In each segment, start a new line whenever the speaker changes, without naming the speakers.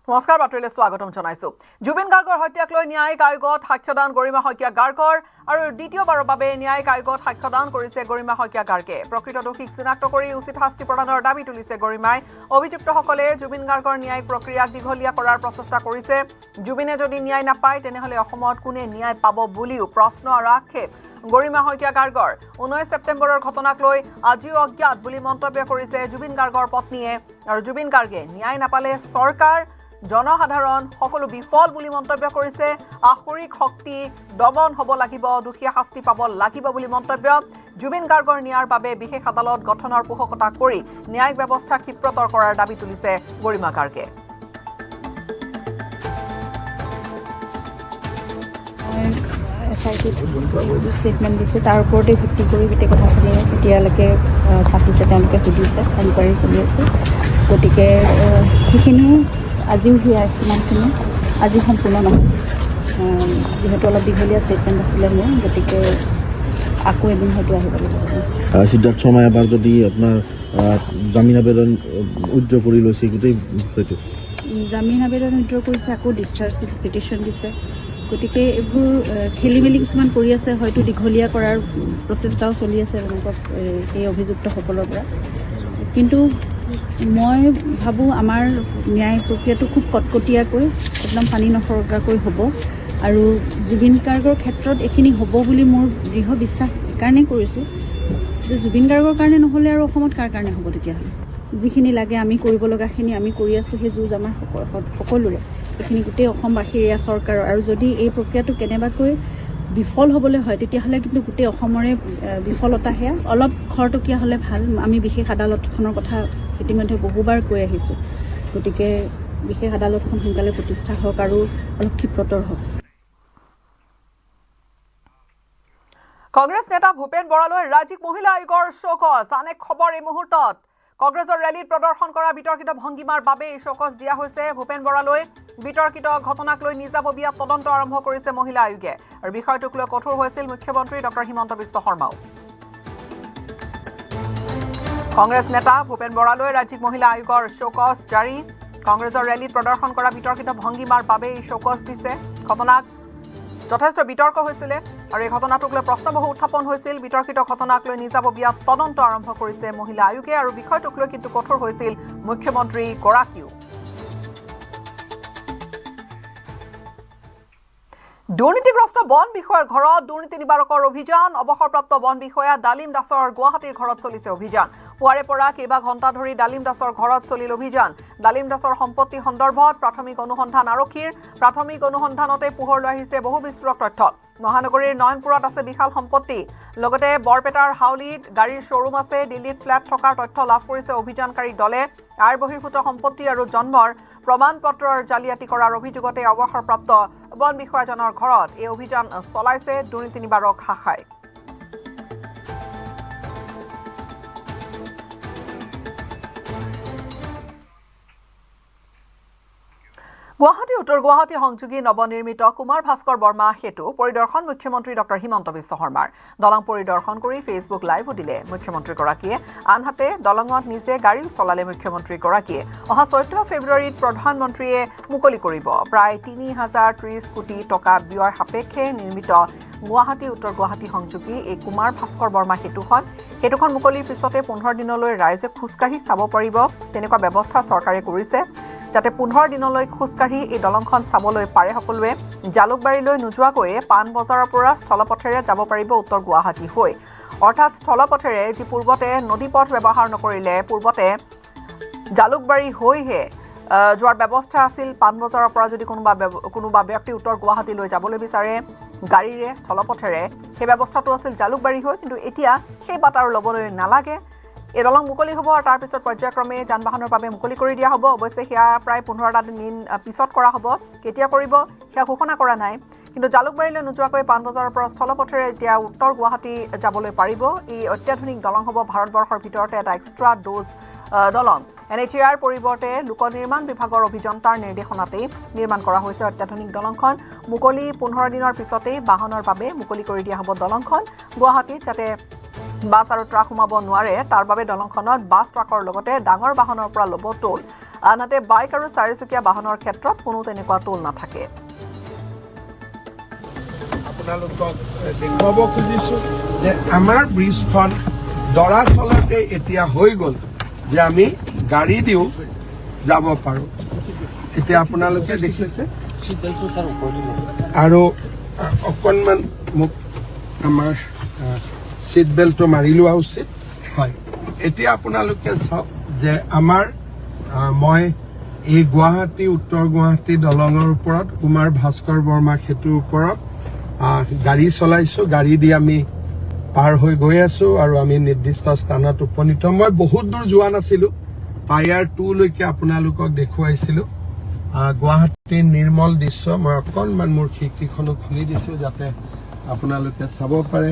নমস্কাৰ বাতৰিলৈ স্বাগতম জনাইছো জুবিন গাৰ্গৰ হত্যাক লৈ ন্যায়িক আয়োগত সাক্ষ্যদান গৰিমা শইকীয়া গাৰ্গৰ আৰু দ্বিতীয়বাৰৰ বাবে ন্যায়িক আয়োগত সাক্ষ্যদান কৰিছে গৰিমা শইকীয়া গাৰ্গে প্ৰকৃত দোষীক চিনাক্ত কৰি উচিত শাস্তি প্ৰদানৰ দাবী তুলিছে গৰিমাই অভিযুক্তসকলে জুবিন গাৰ্গৰ ন্যায়িক প্ৰক্ৰিয়াক দীঘলীয়া কৰাৰ প্ৰচেষ্টা কৰিছে জুবিনে যদি ন্যায় নাপায় তেনেহলে অসমত কোনে ন্যায় পাব বুলিও প্ৰশ্ন আৰু আক্ষেপ গৰিমা শইকীয়া গাৰ্গৰ 19 ছেপ্টেম্বৰৰ ঘটনাক লৈ আজিও অজ্ঞাত বুলি মন্তব্য কৰিছে জুবিন গাৰ্গৰ পত্নীয়ে আৰু জুবিন গাৰ্গে ন্যায় নাপালে চৰকাৰ জনসাধাৰণ সকলো বিফল বুলি মন্তব্য কৰিছে আখৰিক শক্তি দমন হ'ব লাগিব দুখীয়া শাস্তি পাব লাগিব বুলি মন্তব্য জুবিন গাৰ্গৰ ন্যায়ৰ বাবে বিশেষ আদালত গঠনৰ পোষকতা কৰি ন্যায়িক ব্যৱস্থা ক্ষিপ্ৰতৰ কৰাৰ দাবী তুলিছে গৰিমা গাৰ্গে
স্টেটমেণ্ট দিছে তাৰ ওপৰতে ভিত্তি কৰি গোটেই কথাখিনি এতিয়ালৈকে পাতিছে তেওঁলোকে সুধিছে এনকুৱাৰী চলি আছে গতিকে সেইখিনিও আজিও সিমানখিনি আজি সম্পূৰ্ণ নহয় যিহেতু অলপ দীঘলীয়া ষ্টেটমেণ্ট আছিলে মোৰ গতিকে আকৌ এদিন হয়তো আহিব লাগিব
সিদ্ধাৰ্থ শৰ্মাই এবাৰ যদি আপোনাৰ জামিন আবেদন উইথড্ৰ কৰি লৈছে গোটেই বিষয়টো
জামিন আবেদন উইথড্ৰ কৰিছে আকৌ ডিscharge পিটিশ্যন দিছে গতিকে এইবোৰ খেলি মেলি কিছুমান কৰি আছে হয়তো দীঘলীয়া কৰাৰ প্ৰচেষ্টাও চলি আছে তেওঁলোকক এই অভিযুক্তসকলৰ পৰা কিন্তু মই ভাবোঁ আমাৰ ন্যায় প্ৰক্ৰিয়াটো খুব কটকটীয়াকৈ একদম পানী নসৰকাকৈ হ'ব আৰু জুবিন গাৰ্গৰ ক্ষেত্ৰত এইখিনি হ'ব বুলি মোৰ দৃঢ় বিশ্বাস এইকাৰণেই কৰিছোঁ যে জুবিন গাৰ্গৰ কাৰণে নহ'লে আৰু অসমত কাৰ কাৰণে হ'ব তেতিয়াহ'লে যিখিনি লাগে আমি কৰিব লগাখিনি আমি কৰি আছোঁ সেই যুঁজ আমাৰ সকলোৰে এইখিনি গোটেই অসমবাসীৰ এয়া চৰকাৰৰ আৰু যদি এই প্ৰক্ৰিয়াটো কেনেবাকৈ বিফল হ'বলৈ হয় তেতিয়াহ'লে কিন্তু গোটেই অসমৰে বিফলতা সেয়া অলপ খৰতকীয়া হ'লে ভাল আমি বিশেষ আদালতখনৰ কথা ইতিমধ্যে বহুবাৰ কৈ আহিছোঁ গতিকে বিশেষ আদালতখন সোনকালে প্ৰতিষ্ঠা হওক আৰু অলপ ক্ষিপ্ৰতৰ হওক
কংগ্ৰেছ নেতা ভূপেন বৰালৈ ৰাজ্যিক মহিলা আয়োগৰ শোকজ আন এক খবৰ এই মুহূৰ্তত কংগ্ৰেছৰ ৰেলীত প্ৰদৰ্শন কৰা বিতৰ্কিত ভংগীমাৰ বাবে এই শোকজ দিয়া হৈছে ভূপেন বৰালৈ বিতৰ্কিত ঘটনাক লৈ নিজাববীয়া তদন্ত আৰম্ভ কৰিছে মহিলা আয়োগে আৰু বিষয়টোক লৈ কঠোৰ হৈছিল মুখ্যমন্ত্ৰী ডক্টৰ হিমন্ত বিশ্ব শৰ্মাও কংগ্ৰেছ নেতা ভূপেন বৰালৈ ৰাজ্যিক মহিলা আয়োগৰ শোকজ জাৰি কংগ্ৰেছৰ ৰেলীত প্ৰদৰ্শন কৰা বিতৰ্কিত ভংগীমাৰ বাবে এই শোকজ দিছে ঘটনাক যথেষ্ট বিতৰ্ক হৈছিলে আৰু এই ঘটনাটোক লৈ প্ৰশ্ন বহু উত্থাপন হৈছিল বিতৰ্কিত ঘটনাক লৈ নিজাববীয়া তদন্ত আৰম্ভ কৰিছে মহিলা আয়োগে আৰু বিষয়টোক লৈ কিন্তু কঠোৰ হৈছিল মুখ্যমন্ত্ৰী গৰাকীও দুৰ্নীতিগ্ৰস্ত বন বিষয়াৰ ঘৰত দুৰ্নীতি নিবাৰকৰ অভিযান অৱসৰপ্ৰাপ্ত বন বিষয়া ডালিম দাসৰ গুৱাহাটীৰ ঘৰত চলিছে অভিযান পুৱাৰে পৰা কেইবা ঘণ্টা ধৰি ডালিম দাসৰ ঘৰত চলিল অভিযান ডালিম দাসৰ সম্পত্তি সন্দৰ্ভত প্ৰাথমিক অনুসন্ধান আৰক্ষীৰ প্ৰাথমিক অনুসন্ধানতে পোহৰলৈ আহিছে বহু বিস্ফোৰক তথ্য মহানগৰীৰ নয়নপুৰত আছে বিশাল সম্পত্তি লগতে বৰপেটাৰ হাউলিত গাড়ীৰ শ্বৰুম আছে দিল্লীত ফ্লেট থকাৰ তথ্য লাভ কৰিছে অভিযানকাৰী দলে আয় বহিৰ্ভূত সম্পত্তি আৰু জন্মৰ প্ৰমাণপত্ৰৰ জালিয়াতি কৰাৰ অভিযোগতে অৱসৰপ্ৰাপ্ত বন বিষয়াজনৰ ঘৰত এই অভিযান চলাইছে দুৰ্নীতি নিবাৰক শাখাই গুৱাহাটী উত্তৰ গুৱাহাটী সংযোগী নৱনিৰ্মিত কুমাৰ ভাস্কৰ বৰ্মা সেতু পৰিদৰ্শন মুখ্যমন্ত্ৰী ডক্টৰ হিমন্ত বিশ্ব শৰ্মাৰ দলং পৰিদৰ্শন কৰি ফেচবুক লাইভো দিলে মুখ্যমন্ত্ৰীগৰাকীয়ে আনহাতে দলঙত নিজে গাড়ী চলালে মুখ্যমন্ত্ৰীগৰাকীয়ে অহা 14 ফেব্ৰুৱাৰীত প্ৰধানমন্ত্ৰীয়ে মুকলি কৰিব প্ৰায় 3030 কোটি টকা ব্যয় সাপেক্ষে নিৰ্মিত গুৱাহাটী উত্তৰ গুৱাহাটী সংযোগী এই কুমাৰ ভাস্কৰ বৰ্মা সেতুখন মুকলিৰ পিছতে 15 দিনলৈ ৰাইজে খোজকাঢ়ি চাব পাৰিব তেনেকুৱা ব্যৱস্থা চৰকাৰে কৰিছে যাতে 15 দিনলৈ খোজকাঢ়ি এই দলংখন চাবলৈ পাৰে সকলোৱে জালুকবাৰীলৈ নোযোৱাকৈ পাণবজাৰৰ পৰা স্থলপথেৰে যাব পাৰিব উত্তৰ গুৱাহাটী হৈ অৰ্থাৎ স্থলপথেৰে যি পূৰ্বতে নদীপথ ব্যৱহাৰ নকৰিলে পূৰ্বতে জালুকবাৰী হৈহে যোৱাৰ ব্যৱস্থা আছিল পাণবজাৰৰ পৰা যদি কোনোবা ব্যক্তি উত্তৰ গুৱাহাটীলৈ যাবলৈ বিচাৰে গাড়ীৰে স্থলপথেৰে সেই ব্যৱস্থাটো আছিল জালুকবাৰী হৈ কিন্তু এতিয়া সেই বাট আৰু ল'বলৈ নালাগে এই দলং মুকলি হ'ব আৰু তাৰ পিছত পৰ্যায়ক্ৰমে যান বাহনৰ বাবে মুকলি কৰি দিয়া হ'ব অৱশ্যে সেয়া প্ৰায় 15টা দিন পিছত কৰা হ'ব কেতিয়া কৰিব সেয়া ঘোষণা কৰা নাই কিন্তু জালুকবাৰীলৈ নোযোৱাকৈ পাণবজাৰৰ পৰা স্থলপথেৰে এতিয়া উত্তৰ গুৱাহাটী যাবলৈ পাৰিব এই অত্যাধুনিক দলং হ'ব ভাৰতবৰ্ষৰ ভিতৰতে এটা এক্সট্ৰা ড'জ দলং NHAIৰ পৰিৱৰ্তে লোক নিৰ্মাণ বিভাগৰ অভিযন্তাৰ নিৰ্দেশনাতেই নিৰ্মাণ কৰা হৈছে অত্যাধুনিক দলংখন মুকলি 15 দিনৰ পিছতেই বাহনৰ বাবে মুকলি কৰি দিয়া হ'ব দলংখন গুৱাহাটীত যাতে বাছ আৰু ট্ৰাক সোমাব নোৱাৰে তাৰ বাবে দলংখনত বাছ ট্ৰাকৰ লগতে ডাঙৰ বাহনৰ পৰা ল'ব টোল আনহাতে বাইক আৰু চাৰিচকীয়া বাহনৰ ক্ষেত্ৰত কোনো তেনেকুৱা টোল নাথাকে।
আপোনালোকক দেখুৱাব খুজিছো যে আমাৰ ব্ৰিজখন দৰাচলতে এতিয়া হৈ গ'ল যে আমি গাড়ী দিও যাব পাৰোঁ। এতিয়া আপোনালোকে দেখিছে আৰু অকণমান মোক আমাৰ ছিট বেল্টটো মাৰি লোৱা উচিত হয়। এতিয়া আপোনালোকে চাওক যে আমাৰ মই এই গুৱাহাটী উত্তৰ গুৱাহাটী দলঙৰ ওপৰত কুমাৰ ভাস্কৰ বৰ্মা সেতুৰ ওপৰত গাড়ী চলাইছোঁ। গাড়ী দি আমি পাৰ হৈ গৈ আছোঁ আৰু আমি নিৰ্দিষ্ট স্থানত উপনীত। মই বহুত দূৰ যোৱা নাছিলোঁ, পায়াৰ 2 লৈকে আপোনালোকক দেখুৱাইছিলোঁ গুৱাহাটীৰ নিৰ্মল দৃশ্য। মই অকণমান মোৰ খিৰিকীখনো খুলি দিছোঁ যাতে আপোনালোকে চাব পাৰে।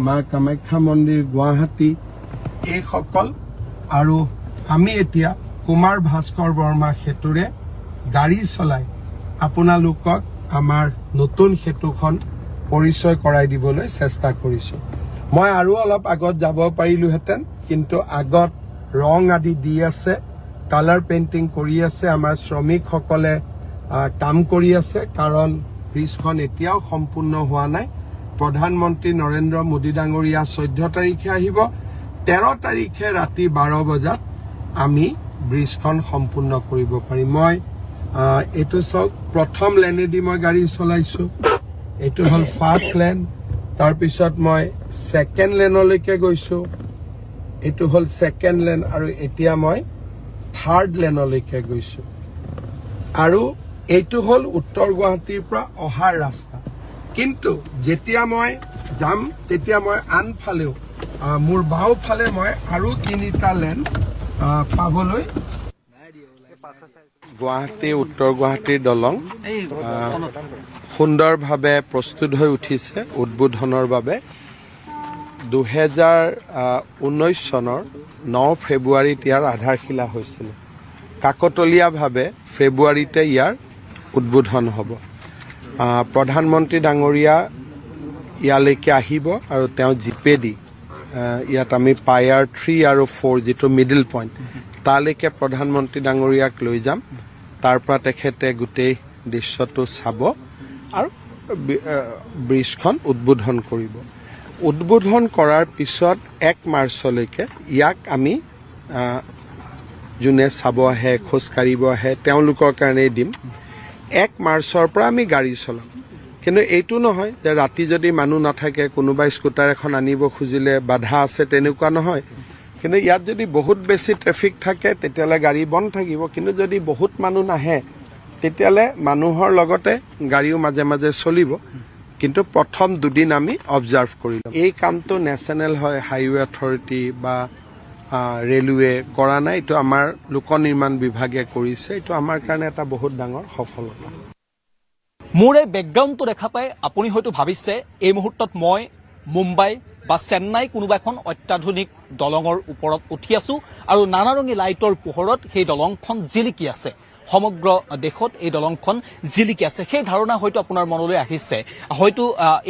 মা কামাখ্যা মন্দিৰ গুৱাহাটী এইসকল, আৰু আমি এতিয়া কুমাৰ ভাস্কৰ বৰ্মা সেতুৰে গাড়ী চলাই আপোনালোকক আমাৰ নতুন সেতুখন পৰিচয় কৰাই দিবলৈ চেষ্টা কৰিছোঁ। মই আৰু অলপ আগত যাব পাৰিলোহেঁতেন, কিন্তু আগত ৰং আদি দি আছে, কালাৰ পেইণ্টিং কৰি আছে, আমাৰ শ্ৰমিকসকলে কাম কৰি আছে, কাৰণ ব্ৰিজখন এতিয়াও সম্পূৰ্ণ হোৱা নাই। প্ৰধানমন্ত্ৰী নৰেন্দ্ৰ মোদী ডাঙৰীয়া 14 তাৰিখে আহিব, 13 তাৰিখে ৰাতি 12 বজাত আমি ব্ৰিজখন সম্পূৰ্ণ কৰিব পাৰিম। মই এইটো চাওক, প্ৰথম লেনেদি মই গাড়ী চলাইছোঁ, এইটো হ'ল ফাৰ্ষ্ট লেন। তাৰপিছত মই ছেকেণ্ড লেনলৈকে গৈছোঁ, এইটো হ'ল ছেকেণ্ড লেন, আৰু এতিয়া মই থাৰ্ড লেনলৈকে গৈছোঁ। আৰু এইটো হ'ল উত্তৰ গুৱাহাটীৰ পৰা অহাৰ ৰাস্তা। কিন্তু যেতিয়া মই যাম তেতিয়া মই আনফালেও মোৰ বাওঁফালে মই আৰু 3টা লেন পাবলৈ। গুৱাহাটী উত্তৰ গুৱাহাটীৰ দলং সুন্দৰভাৱে প্ৰস্তুত হৈ উঠিছে উদ্বোধনৰ বাবে। 2019 চনৰ 9 ফেব্ৰুৱাৰীত ইয়াৰ আধাৰশিলা হৈছিল। কাকতলীয়াভাৱে ফেব্ৰুৱাৰীতে ইয়াৰ উদ্বোধন হ'ব। প্ৰধানমন্ত্ৰী ডাঙৰীয়া ইয়ালৈকে আহিব আৰু তেওঁ জিপেদি ইয়াত আমি পায়াৰ 3 আৰু 4 যিটো মিডিল পইণ্ট তালৈকে প্ৰধানমন্ত্ৰী ডাঙৰীয়াক লৈ যাম। তাৰ পৰা তেখেতে গোটেই দৃশ্যটো চাব আৰু ব্ৰিজখন উদ্বোধন কৰিব। উদ্বোধন কৰাৰ পিছত 1 মাৰ্চলৈকে ইয়াক আমি যোনে চাব আহে, খোজকাঢ়িব আহে, তেওঁলোকৰ কাৰণেই দিম। 1 মাৰ্চৰ পৰা আমি গাড়ী চলাম। কিন্তু এইটো নহয় যে ৰাতি যদি মানুহ নাথাকে, কোনোবাই স্কুটাৰ এখন আনিব খুজিলে বাধা আছে, তেনেকুৱা নহয়। কিন্তু ইয়াত যদি বহুত বেছি ট্ৰেফিক থাকে তেতিয়াহ'লে গাড়ী বন্ধ থাকিব। কিন্তু যদি বহুত মানুহ নাহে তেতিয়াহ'লে মানুহৰ লগতে গাড়ীও মাজে মাজে চলিব। কিন্তু প্ৰথম 2 দিন আমি অবজাৰ্ভ কৰিলোঁ। এই কামটো নেশ্যনেল হাইৱে অথৰিটি বা ৰেলৱে কৰা নাই, এইটো আমাৰ লোক নিৰ্মাণ বিভাগে কৰিছে। এইটো আমাৰ কাৰণে এটা বহুত ডাঙৰ সফলতা।
মোৰ এই বেকগ্ৰাউণ্ডটো দেখা পাই আপুনি হয়তো ভাবিছে এই মুহূৰ্তত মই মুম্বাই বা চেন্নাই কোনোবা এখন অত্যাধুনিক দলঙৰ ওপৰত উঠি আছো আৰু নানা ৰঙী লাইটৰ পোহৰত সেই দলংখন জিলিকি আছে। সমগ্ৰ দেশত এই দলংখন জিলিকি আছে। সেই ধাৰণা হয়তো আপোনাৰ মনলৈ আহিছে,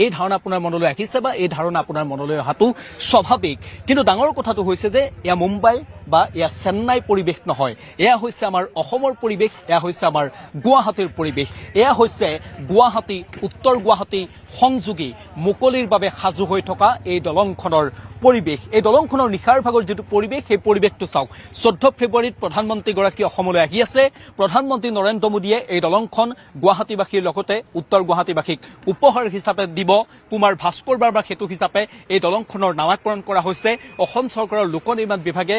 এই ধাৰণা আপোনাৰ মনলৈ আহিছে বা এই ধাৰণা আপোনাৰ মনলৈ অহাটো স্বাভাৱিক। কিন্তু ডাঙৰ কথাটো হৈছে যে এয়া মুম্বাই বা এয়া চেন্নাই পৰিৱেশ নহয়, এয়া হৈছে আমাৰ অসমৰ পৰিৱেশ, এয়া হৈছে আমাৰ গুৱাহাটীৰ পৰিৱেশ। এয়া হৈছে গুৱাহাটী উত্তৰ গুৱাহাটী সংযোগী মুকলিৰ বাবে সাজু হৈ থকা এই দলংখনৰ পৰিৱেশ। এই দলংখনৰ নিশাৰ ভাগৰ যিটো পৰিৱেশ, সেই পৰিৱেশটো চাওক। 14 ফেব্ৰুৱাৰীত প্ৰধানমন্ত্ৰীগৰাকী অসমলৈ আহি আছে। প্ৰধানমন্ত্ৰী নৰেন্দ্ৰ মোদীয়ে এই দলংখন গুৱাহাটীবাসীৰ লগতে উত্তৰ গুৱাহাটীবাসীক উপহাৰ হিচাপে দিব। কুমাৰ ভাস্কৰ বৰ্মা সেতু হিচাপে এই দলংখনৰ নামাকৰণ কৰা হৈছে। অসম চৰকাৰৰ লোক নিৰ্মাণ বিভাগে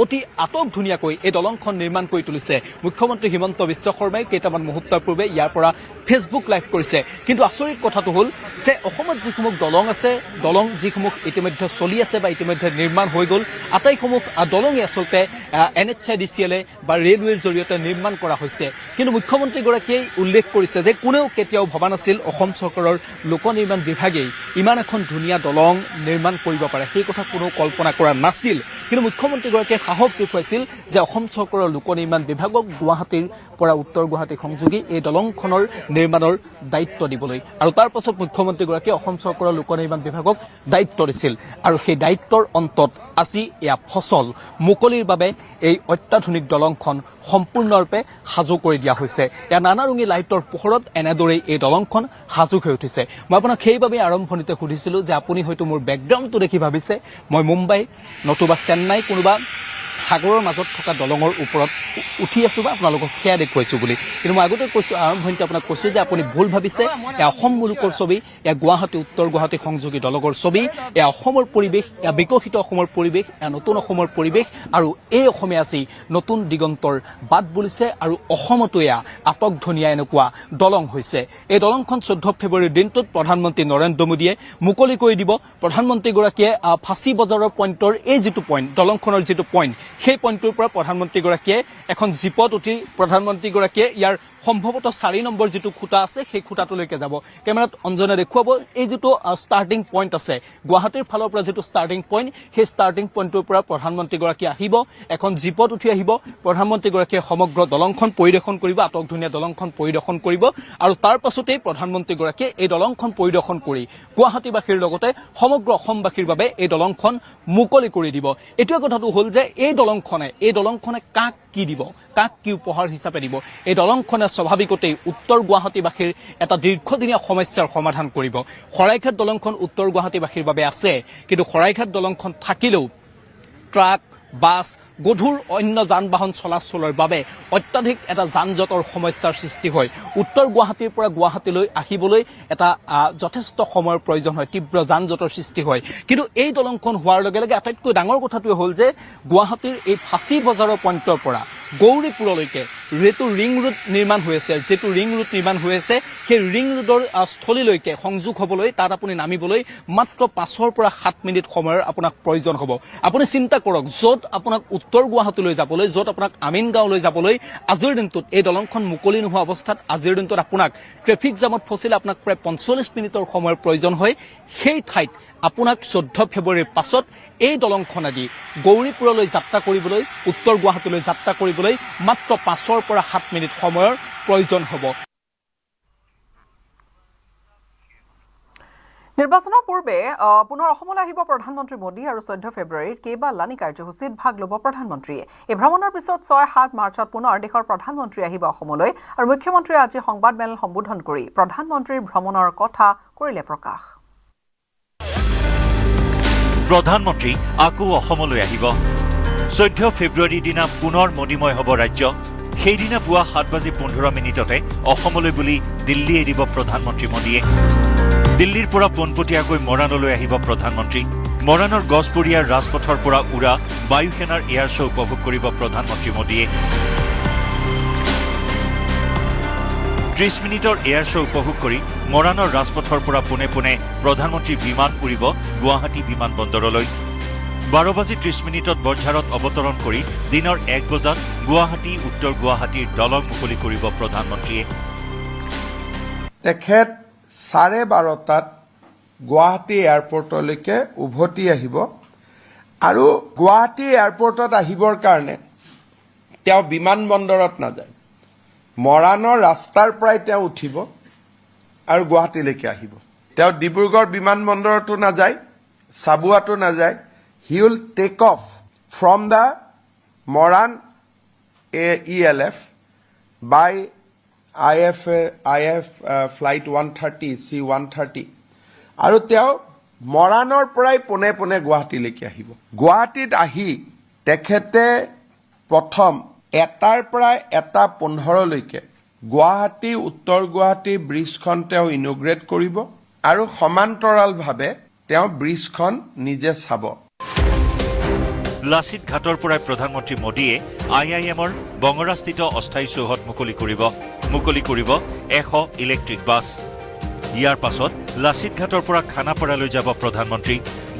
অতি আটক ধুনীয়াকৈ এই দলংখন নিৰ্মাণ কৰি তুলিছে। মুখ্যমন্ত্ৰী হিমন্ত বিশ্ব শৰ্মাই কেইটামান মুহূৰ্তৰ পূৰ্বে ইয়াৰ পৰা ফেচবুক লাইভ কৰিছে। কিন্তু আচৰিত কথাটো হ'ল যে অসমত যিসমূহ দলং আছে, দলং যিসমূহ ইতিমধ্যে চলি আছে বা ইতিমধ্যে নিৰ্মাণ হৈ গ'ল, আটাইসমূহ দলঙে আচলতে NHIDCL বা ৰেলৱেৰ জৰিয়তে নিৰ্মাণ কৰা হৈছে। কিন্তু মুখ্যমন্ত্ৰীগৰাকীয়ে উল্লেখ কৰিছে যে কোনেও কেতিয়াও ভবা নাছিল অসম চৰকাৰৰ লোক নিৰ্মাণ বিভাগেই ইমান এখন ধুনীয়া দলং নিৰ্মাণ কৰিব পাৰে। সেই কথা কোনেও কল্পনা কৰা নাছিল। কিন্তু মুখ্যমন্ত্ৰীগৰাকীয়ে সাহস দেখুৱাইছিল যে অসম চৰকাৰৰ লোক নিৰ্মাণ বিভাগক গুৱাহাটীৰ পৰা উত্তৰ গুৱাহাটী সংযোগী এই দলংখনৰ নিৰ্মাণৰ দায়িত্ব দিবলৈ। আৰু তাৰ পাছত মুখ্যমন্ত্ৰীগৰাকীয়ে অসম চৰকাৰৰ লোক নিৰ্মাণ বিভাগক দায়িত্ব দিছিল। আৰু সেই দায়িত্বৰ অন্তত আজি এয়া ফচল মুকলিৰ বাবে এই অত্যাধুনিক দলংখন সম্পূৰ্ণৰূপে সাজু কৰি দিয়া হৈছে এয়া নানাৰঙী লাইটৰ পোহৰত এনেদৰেই এই দলংখন সাজু হৈ উঠিছে মই আপোনাক সেইবাবে আৰম্ভণিতে সুধিছিলোঁ যে আপুনি হয়তো মোৰ বেকগ্ৰাউণ্ডটো দেখি ভাবিছে মই মুম্বাই নতুবা চেন্নাই কোনোবা সাগৰৰ মাজত থকা দলঙৰ ওপৰত উঠি আছোঁ বা আপোনালোকক সেয়া দেখুৱাইছোঁ বুলি কিন্তু মই আগতে কৈছোঁ আৰম্ভণিতে আপোনাক কৈছোঁ যে আপুনি ভুল ভাবিছে এয়া অসম মুলুকৰ ছবি এয়া গুৱাহাটী উত্তৰ গুৱাহাটী সংযোগী দলঙৰ ছবি এয়া অসমৰ পৰিৱেশ এয়া বিকশিত অসমৰ পৰিৱেশ এয়া নতুন অসমৰ পৰিৱেশ আৰু এই অসমে আজি নতুন দিগন্তৰ বাট বুলিছে আৰু অসমতো এয়া আটকধুনীয়া এনেকুৱা দলং হৈছে এই দলংখন 14 ফেব্ৰুৱাৰীৰ দিনটোত প্ৰধানমন্ত্ৰী নৰেন্দ্ৰ মোদীয়ে মুকলি কৰি দিব প্ৰধানমন্ত্ৰীগৰাকীয়ে ফাঁচী বজাৰৰ পইণ্টৰ এই যিটো পইণ্ট দলংখনৰ যিটো পইণ্ট সেই পইণ্টটোৰ পৰা প্ৰধানমন্ত্ৰীগৰাকীয়ে এখন জীপত উঠি প্ৰধানমন্ত্ৰীগৰাকীয়ে ইয়াৰ সম্ভৱতঃ 4 নম্বৰ যিটো খুঁটা আছে সেই খুঁটাটোলৈকে যাব কেমেৰাত অঞ্জনে দেখুৱাব এই যিটো ষ্টাৰ্টিং পইণ্ট আছে গুৱাহাটীৰ ফালৰ পৰা যিটো ষ্টাৰ্টিং পইণ্ট সেই ষ্টাৰ্টিং পইণ্টটোৰ পৰা প্ৰধানমন্ত্ৰীগৰাকী আহিব এখন জীপত উঠি আহিব প্ৰধানমন্ত্ৰীগৰাকীয়ে সমগ্ৰ দলংখন পৰিদৰ্শন কৰিব আটকধুনীয়া দলংখন পৰিদৰ্শন কৰিব আৰু তাৰ পাছতেই প্ৰধানমন্ত্ৰীগৰাকীয়ে এই দলংখন পৰিদৰ্শন কৰি গুৱাহাটীবাসীৰ লগতে সমগ্ৰ অসমবাসীৰ বাবে এই দলংখন মুকলি কৰি দিব এইটোৱে কথাটো হ'ল যে এই দলংখনে কাক কি দিব কাক কি উপহাৰ হিচাপে দিব এই দলংখনে স্বাভাৱিকতেই উত্তৰ গুৱাহাটীবাসীৰ এটা দীৰ্ঘদিনীয়া সমস্যাৰ সমাধান কৰিব শৰাইঘাট দলংখন উত্তৰ গুৱাহাটীবাসীৰ বাবে আছে কিন্তু শৰাইঘাট দলংখন থাকিলেও ট্ৰাক বাছ গধুৰ অন্য যান বাহন চলাচলৰ বাবে অত্যাধিক এটা যান জঁটৰ সমস্যাৰ সৃষ্টি হয় উত্তৰ গুৱাহাটীৰ পৰা গুৱাহাটীলৈ আহিবলৈ এটা যথেষ্ট সময়ৰ প্ৰয়োজন হয় তীব্ৰ যান জঁটৰ সৃষ্টি হয় কিন্তু এই দলংখন হোৱাৰ লগে লগে আটাইতকৈ ডাঙৰ কথাটোৱে হ'ল যে গুৱাহাটীৰ এই ফাঁচী বজাৰৰ পইণ্টৰ পৰা গৌৰীপুৰলৈকে যিটো ৰিং ৰোড নিৰ্মাণ হৈ আছে সেই ৰিং ৰোডৰ স্থলীলৈকে সংযোগ হ'বলৈ তাত আপুনি নামিবলৈ মাত্ৰ 5 পৰা 7 মিনিট সময়ৰ আপোনাক প্ৰয়োজন হ'ব আপুনি চিন্তা কৰক য'ত আপোনাক উত্তৰ গুৱাহাটীলৈ যাবলৈ য'ত আপোনাক আমিনগাঁওলৈ যাবলৈ আজিৰ দিনটোত এই দলংখন মুকলি নোহোৱা অৱস্থাত আজিৰ দিনটোত আপোনাক ট্ৰেফিক জামত ফচিলে আপোনাক প্ৰায় 45 মিনিটৰ সময়ৰ প্ৰয়োজন হয় সেই ঠাইত আপোনাক 14 ফেব্ৰুৱাৰীৰ পাছত এই দলংখনেদি গৌৰীপুৰলৈ যাত্ৰা কৰিবলৈ উত্তৰ গুৱাহাটীলৈ যাত্ৰা কৰিবলৈ মাত্ৰ 5 পৰা 7 মিনিট সময়ৰ প্ৰয়োজন হ'ব
নিৰ্বাচনৰ পূৰ্বে পুনৰ অসমলৈ আহিব প্ৰধানমন্ত্ৰী মোদী আৰু 14 ফেব্ৰুৱাৰীত কেইবালানি কাৰ্যসূচীত ভাগ ল'ব প্ৰধানমন্ত্ৰীয়ে এই ভ্ৰমণৰ পিছত 6-7 মাৰ্চত পুনৰ দেশৰ প্ৰধানমন্ত্ৰী আহিব অসমলৈ আৰু মুখ্যমন্ত্ৰীয়ে আজি সংবাদমেল সম্বোধন কৰি প্ৰধানমন্ত্ৰীৰ ভ্ৰমণৰ কথা কৰিলে প্ৰকাশ
প্ৰধানমন্ত্ৰী আকৌ অসমলৈ আহিব 14 ফেব্ৰুৱাৰীৰ দিনা পুনৰ মোদীময় হ'ব ৰাজ্য সেইদিনা পুৱা 7:15 অসমলৈ বুলি দিল্লী এৰিব প্ৰধানমন্ত্ৰী মোদীয়ে দিল্লীৰ পৰা পোনপটীয়াকৈ মৰাণলৈ আহিব প্ৰধানমন্ত্ৰী মৰাণৰ গছপৰীয়াৰ ৰাজপথৰ পৰা উৰা বায়ু সেনাৰ এয়াৰ শ্ব' উপভোগ কৰিব প্ৰধানমন্ত্ৰী মোদীয়ে 30 মিনিটৰ এয়াৰ শ্ব' উপভোগ কৰি মৰাণৰ ৰাজপথৰ পৰা পোনে পোনে প্ৰধানমন্ত্ৰীৰ বিমান উৰিব গুৱাহাটী বিমান বন্দৰলৈ 12:30 বৰঝাৰত অৱতৰণ কৰি দিনৰ 1 বজাত গুৱাহাটী উত্তৰ গুৱাহাটীৰ দলং মুকলি কৰিব প্ৰধানমন্ত্ৰীয়ে
তেখেত 12:30 গুৱাহাটী এয়াৰপৰ্টলৈকে উভতি আহিব আৰু গুৱাহাটী এয়াৰপৰ্টত আহিবৰ কাৰণে তেওঁ বিমানবন্দৰত নাযায় মৰাণৰ ৰাস্তাৰ পৰাই তেওঁ উঠিব আৰু গুৱাহাটীলৈকে আহিব তেওঁ ডিব্ৰুগড় বিমানবন্দৰতো নাযায় চাবুৱাতো নাযায় he will take off from the Moran ELF by IF flight 130 C130 আৰু তেওঁ মৰাণৰ পৰাই পোনে পোনে গুৱাহাটীলৈকে আহিব গুৱাহাটীত আহি তেখেতে প্ৰথম 1টাৰ পৰা 1:15লৈকে গুৱাহাটী উত্তৰ গুৱাহাটী ব্ৰিজখন তেওঁ ইনগ্ৰেট কৰিব আৰু সমান্তৰালভাৱে তেওঁ ব্ৰিজখন নিজে চাব
লাচিত ঘাটৰ পৰাই প্ৰধানমন্ত্ৰী মোদীয়ে IIMৰ বঙৰাস্থিত অস্থায়ী চৌহদ মুকলি কৰিব 100 ইলেক্ট্ৰিক বাছ ইয়াৰ পাছত লাচিত ঘাটৰ পৰা খানাপাৰালৈ যাব প্ৰধানমন্ত্ৰী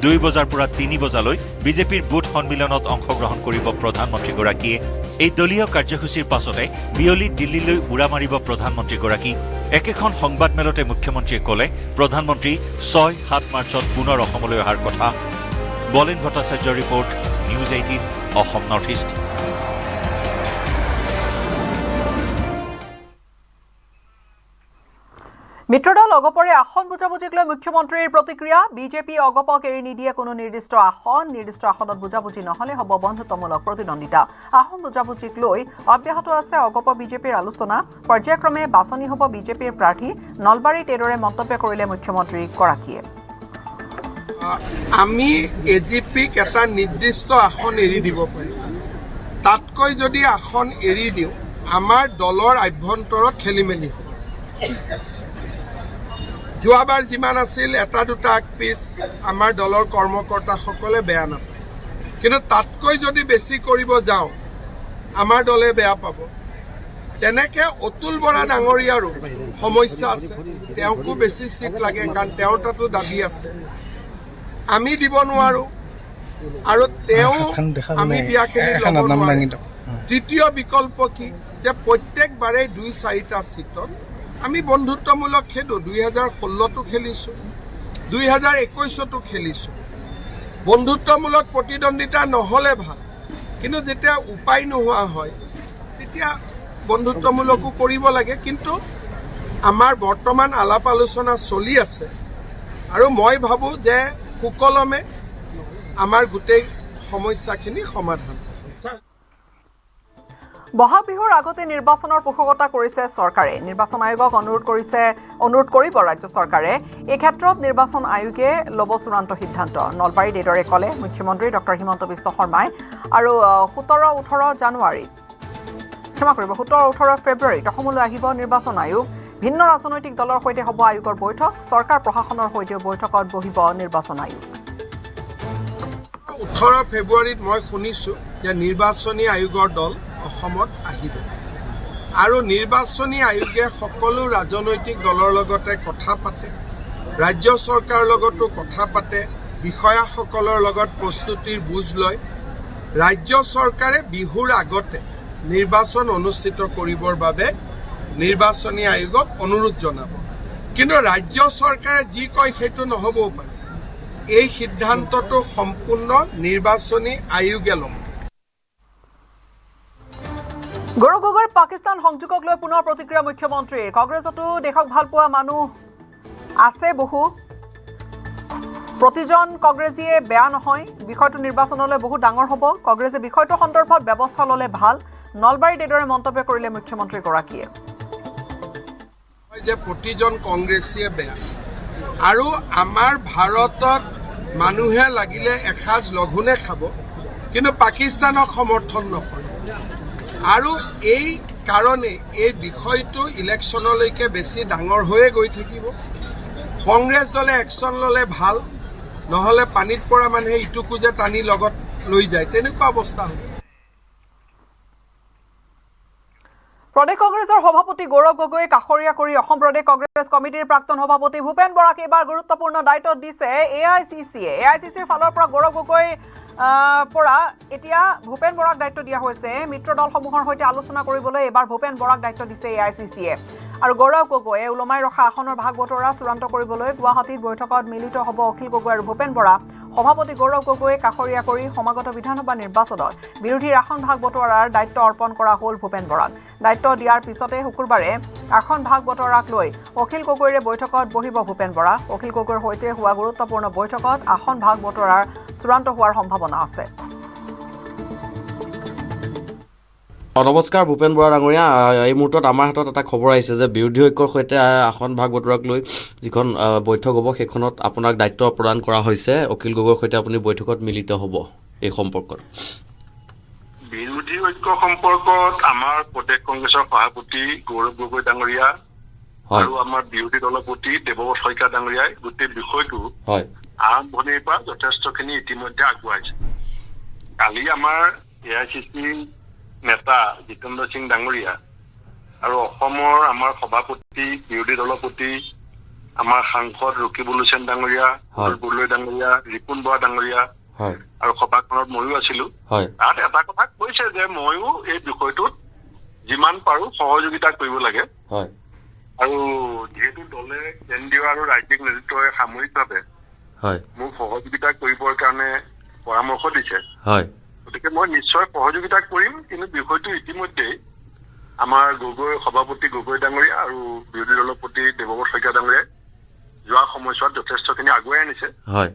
2 বজাৰ পৰা 3 বজালৈ বিজেপিৰ বুথ সন্মিলনত অংশগ্ৰহণ কৰিব প্ৰধানমন্ত্ৰীগৰাকীয়ে এই দলীয় কাৰ্যসূচীৰ পাছতে বিয়লি দিল্লীলৈ উৰা মাৰিব প্ৰধানমন্ত্ৰীগৰাকী একেখন সংবাদমেলতে মুখ্যমন্ত্ৰীয়ে ক'লে প্ৰধানমন্ত্ৰী 6-7 মাৰ্চত পুনৰ অসমলৈ অহাৰ কথা বলেন ভট্টাচাৰ্যৰ report news 18 Assam north east
মিত্ৰদল অগপৰে আসন বুজাবুজিক লৈ মুখ্যমন্ত্ৰীৰ প্ৰতিক্ৰিয়া বিজেপি অগপক এৰি নিদিয়ে কোনো নিৰ্দিষ্ট আসনত বুজাবুজি নহলে হ'ব বন্ধুত্বমূলক প্ৰতিদ্বন্দ্বিতা আসন বুজাবুজিক লৈ অব্যাহত আছে অগপ বিজেপিৰ আলোচনা পৰ্যায়ক্ৰমে বাছনি হ'ব বিজেপিৰ প্ৰাৰ্থী নলবাৰীত এইদৰে মন্তব্য কৰিলে মুখ্যমন্ত্ৰী গৰাকীয়ে
আমি এজিপিক এটা নিৰ্দিষ্ট আসন এৰি দিব পাৰিম তাতকৈ যদি আসন এৰি দিওঁ আমাৰ দলৰ আভ্যন্তৰত খেলিমেলি হ'ব যোৱাবাৰ যিমান আছিল এটা দুটা পিছ আমাৰ দলৰ কৰ্মকৰ্তাসকলে বেয়া নাপায় কিন্তু তাতকৈ যদি বেছি কৰিব যাওঁ আমাৰ দলে বেয়া পাব তেনেকে অতুল বৰা ডাঙৰীয়াৰো সমস্যা আছে তেওঁকো বেছি চিট লাগে কাৰণ তেওঁৰ তাতো দাবী আছে আমি দিব নোৱাৰো আৰু তেওঁ আমি দিয়াখিনি ল'ব নোৱাৰো তৃতীয় বিকল্প কি যে প্ৰত্যেকবাৰে 2-4টা চিটত আমি বন্ধুত্বমূলক খেলো 2016তো খেলিছো 2021তো খেলিছো বন্ধুত্বমূলক প্ৰতিদ্বন্দ্বিতা নহলে ভাল কিন্তু যেতিয়া উপায় নোহোৱা হয় তেতিয়া বন্ধুত্বমূলকো কৰিব লাগে কিন্তু আমাৰ বৰ্তমান আলাপ আলোচনা চলি আছে আৰু মই ভাবো যে সুকলমে আমাৰ গোটেই সমস্যাখিনি সমাধান হৈছে
বহাগ বিহুৰ আগতে নিৰ্বাচনৰ পোষকতা কৰিছে চৰকাৰে নিৰ্বাচন আয়োগক অনুৰোধ কৰিব ৰাজ্য চৰকাৰে এই ক্ষেত্ৰত নিৰ্বাচন আয়োগে ল'ব চূড়ান্ত সিদ্ধান্ত নলবাৰীত এইদৰে ক'লে মুখ্যমন্ত্ৰী ডক্টৰ হিমন্ত বিশ্ব শৰ্মাই আৰু 17-18 জানুৱাৰী 17-18 ফেব্ৰুৱাৰীত অসমলৈ আহিব নিৰ্বাচন আয়োগ ভিন্ন ৰাজনৈতিক দলৰ সৈতে হ'ব আয়োগৰ বৈঠক চৰকাৰ প্ৰশাসনৰ সৈতে বৈঠকত বহিব নিৰ্বাচন আয়োগ
18 ফেব্ৰুৱাৰীত মই শুনিছো যে নিৰ্বাচনী আয়োগৰ দল অসমত আহিব আৰু নিৰ্বাচনী আয়োগে সকলো ৰাজনৈতিক দলৰ লগতে কথা পাতে ৰাজ্য চৰকাৰৰ লগতো কথা পাতে বিষয়াসকলৰ লগত প্ৰস্তুতিৰ বুজ লয় ৰাজ্য চৰকাৰে বিহুৰ আগতে নিৰ্বাচন অনুষ্ঠিত কৰিবৰ বাবে নিৰ্বাচনী আয়োগক অনুৰোধ জনাব কিন্তু ৰাজ্য চৰকাৰে যি কয় সেইটো নহবও পাৰে এই সিদ্ধান্তটো সম্পূৰ্ণ নিৰ্বাচনী আয়োগে ল'ব
গৌৰৱ গগৈৰ পাকিস্তান সংযোগক লৈ পুনৰ প্ৰতিক্ৰিয়া মুখ্যমন্ত্ৰীৰ কংগ্ৰেছতো দেশক ভাল পোৱা মানুহ আছে বহু প্ৰতিজন কংগ্ৰেছীয়ে বেয়া নহয় বিষয়টো নিৰ্বাচনলৈ বহু ডাঙৰ হ'ব কংগ্ৰেছে বিষয়টো সন্দৰ্ভত ব্যৱস্থা ল'লে ভাল নলবাৰীত এইদৰে মন্তব্য কৰিলে মুখ্যমন্ত্ৰী গৰাকীয়ে
যে প্ৰতিজন কংগ্ৰেছীয়ে বেয়া আৰু আমাৰ ভাৰতত মানুহে লাগিলে এসাঁজ লঘোনে খাব কিন্তু পাকিস্তানক সমৰ্থন নকৰে আৰু এই কাৰণে এই বিষয়টো ইলেকশ্যনলৈকে বেছি ডাঙৰ হৈয়ে গৈ থাকিব কংগ্ৰেছ দলে একশ্যন ল'লে ভাল নহ'লে পানীত পৰা মানুহে ইটোকো যে টানি লগত লৈ যায় তেনেকুৱা অৱস্থা হ'ব
প্ৰদেশ কংগ্ৰেছৰ সভাপতি গৌৰৱ গগৈ কাষৰীয়া কৰি অসম প্ৰদেশ কংগ্ৰেছ কমিটিৰ প্ৰাক্তন সভাপতি ভূপেন বৰাক এইবাৰ গুৰুত্বপূৰ্ণ দায়িত্ব দিছে এআইচিচিৰ ফালৰ পৰা গৌৰৱ গগৈ পৰা এতিয়া ভূপেন বৰাক দায়িত্ব দিয়া হৈছে মিত্ৰ দলসমূহৰ সৈতে আলোচনা কৰিবলৈ এবাৰ ভূপেন বৰাক দায়িত্ব দিছে এআইচিচিয়ে আৰু গৌৰৱ গগৈয়ে ওলমাই ৰখা আসনৰ ভাগ বতৰা চূড়ান্ত কৰিবলৈ গুৱাহাটীত বৈঠকত মিলিত হ'ব অখিল গগৈ আৰু ভূপেন বৰা সভাপতি গৌৰৱ গগৈ কাষৰীয়া কৰি সমাগত বিধানসভা নিৰ্বাচনত বিৰোধীৰ আসন ভাগ বতৰাৰ দায়িত্ব অৰ্পণ কৰা হ'ল ভূপেন বৰাক দায়িত্ব দিয়াৰ পিছতে শুকুৰবাৰে আসন ভাগ বতৰাক লৈ অখিল গগৈৰে বৈঠকত বহিব ভূপেন বৰা অখিল গগৈৰ সৈতে হোৱা গুৰুত্বপূৰ্ণ বৈঠকত আসন ভাগ বতৰাৰ চূড়ান্ত হোৱাৰ সম্ভাৱনা আছে
নমস্কাৰ ভূপেন বৰা ডাঙৰীয়া এই মুহূৰ্তত আমাৰ হাতত এটা খবৰ আহিছে যে বিৰোধী ঐক্যৰ সৈতে আসন ভাগ বতৰাক লৈ যিখন বৈঠক হ'ব সেইখনত আপোনাক দায়িত্ব প্ৰদান কৰা হৈছে অখিল গগৈৰ সৈতে আপুনি বৈঠকত মিলিত হ'ব এই সম্পৰ্কত
বিৰোধী ঐক্য সম্পৰ্কত আমাৰ প্ৰদেশ কংগ্ৰেছৰ সভাপতি গৌৰৱ গগৈ ডাঙৰীয়া আৰু আমাৰ বিৰোধী দলপতি দেৱব্ৰত শইকীয়া ডাঙৰীয়াই গোটেই বিষয়টো আৰম্ভণিৰ পৰা যথেষ্টখিনি ইতিমধ্যে আগুৱাইছে কালি আমাৰ এআইচিচি নেতা জিতেন্দ্ৰ সিং ডাঙৰীয়া আৰু অসমৰ আমাৰ সভাপতি বিৰোধী দলপতি আমাৰ সাংসদ ৰকিবুল হুছেইন ডাঙৰীয়া গগৈ ডাঙৰীয়া ৰিপুন বৰা ডাঙৰীয়া আৰু সভাখনত ময়ো আছিলো তাত এটা কথা কৈছে যে ময়ো এই বিষয়টোত যিমান পাৰো সহযোগিতা কৰিব লাগে আৰু যেহেতু দলে কেন্দ্ৰীয় আৰু ৰাজ্যিক নেতৃত্বই সামূহিকভাৱে মোক সহযোগিতা কৰিবৰ কাৰণে পৰামৰ্শ দিছে গতিকে মই নিশ্চয় সহযোগিতা কৰিম কিন্তু বিষয়টো ইতিমধ্যে আমাৰ গগৈ সভাপতি গগৈ ডাঙৰীয়া আৰু বিৰোধী দলৰ প্ৰতি দেৱব্ৰত শইকীয়া ডাঙৰীয়াই যোৱা সময়ছোৱাত যথেষ্টখিনি আগুৱাই আনিছে।
হয়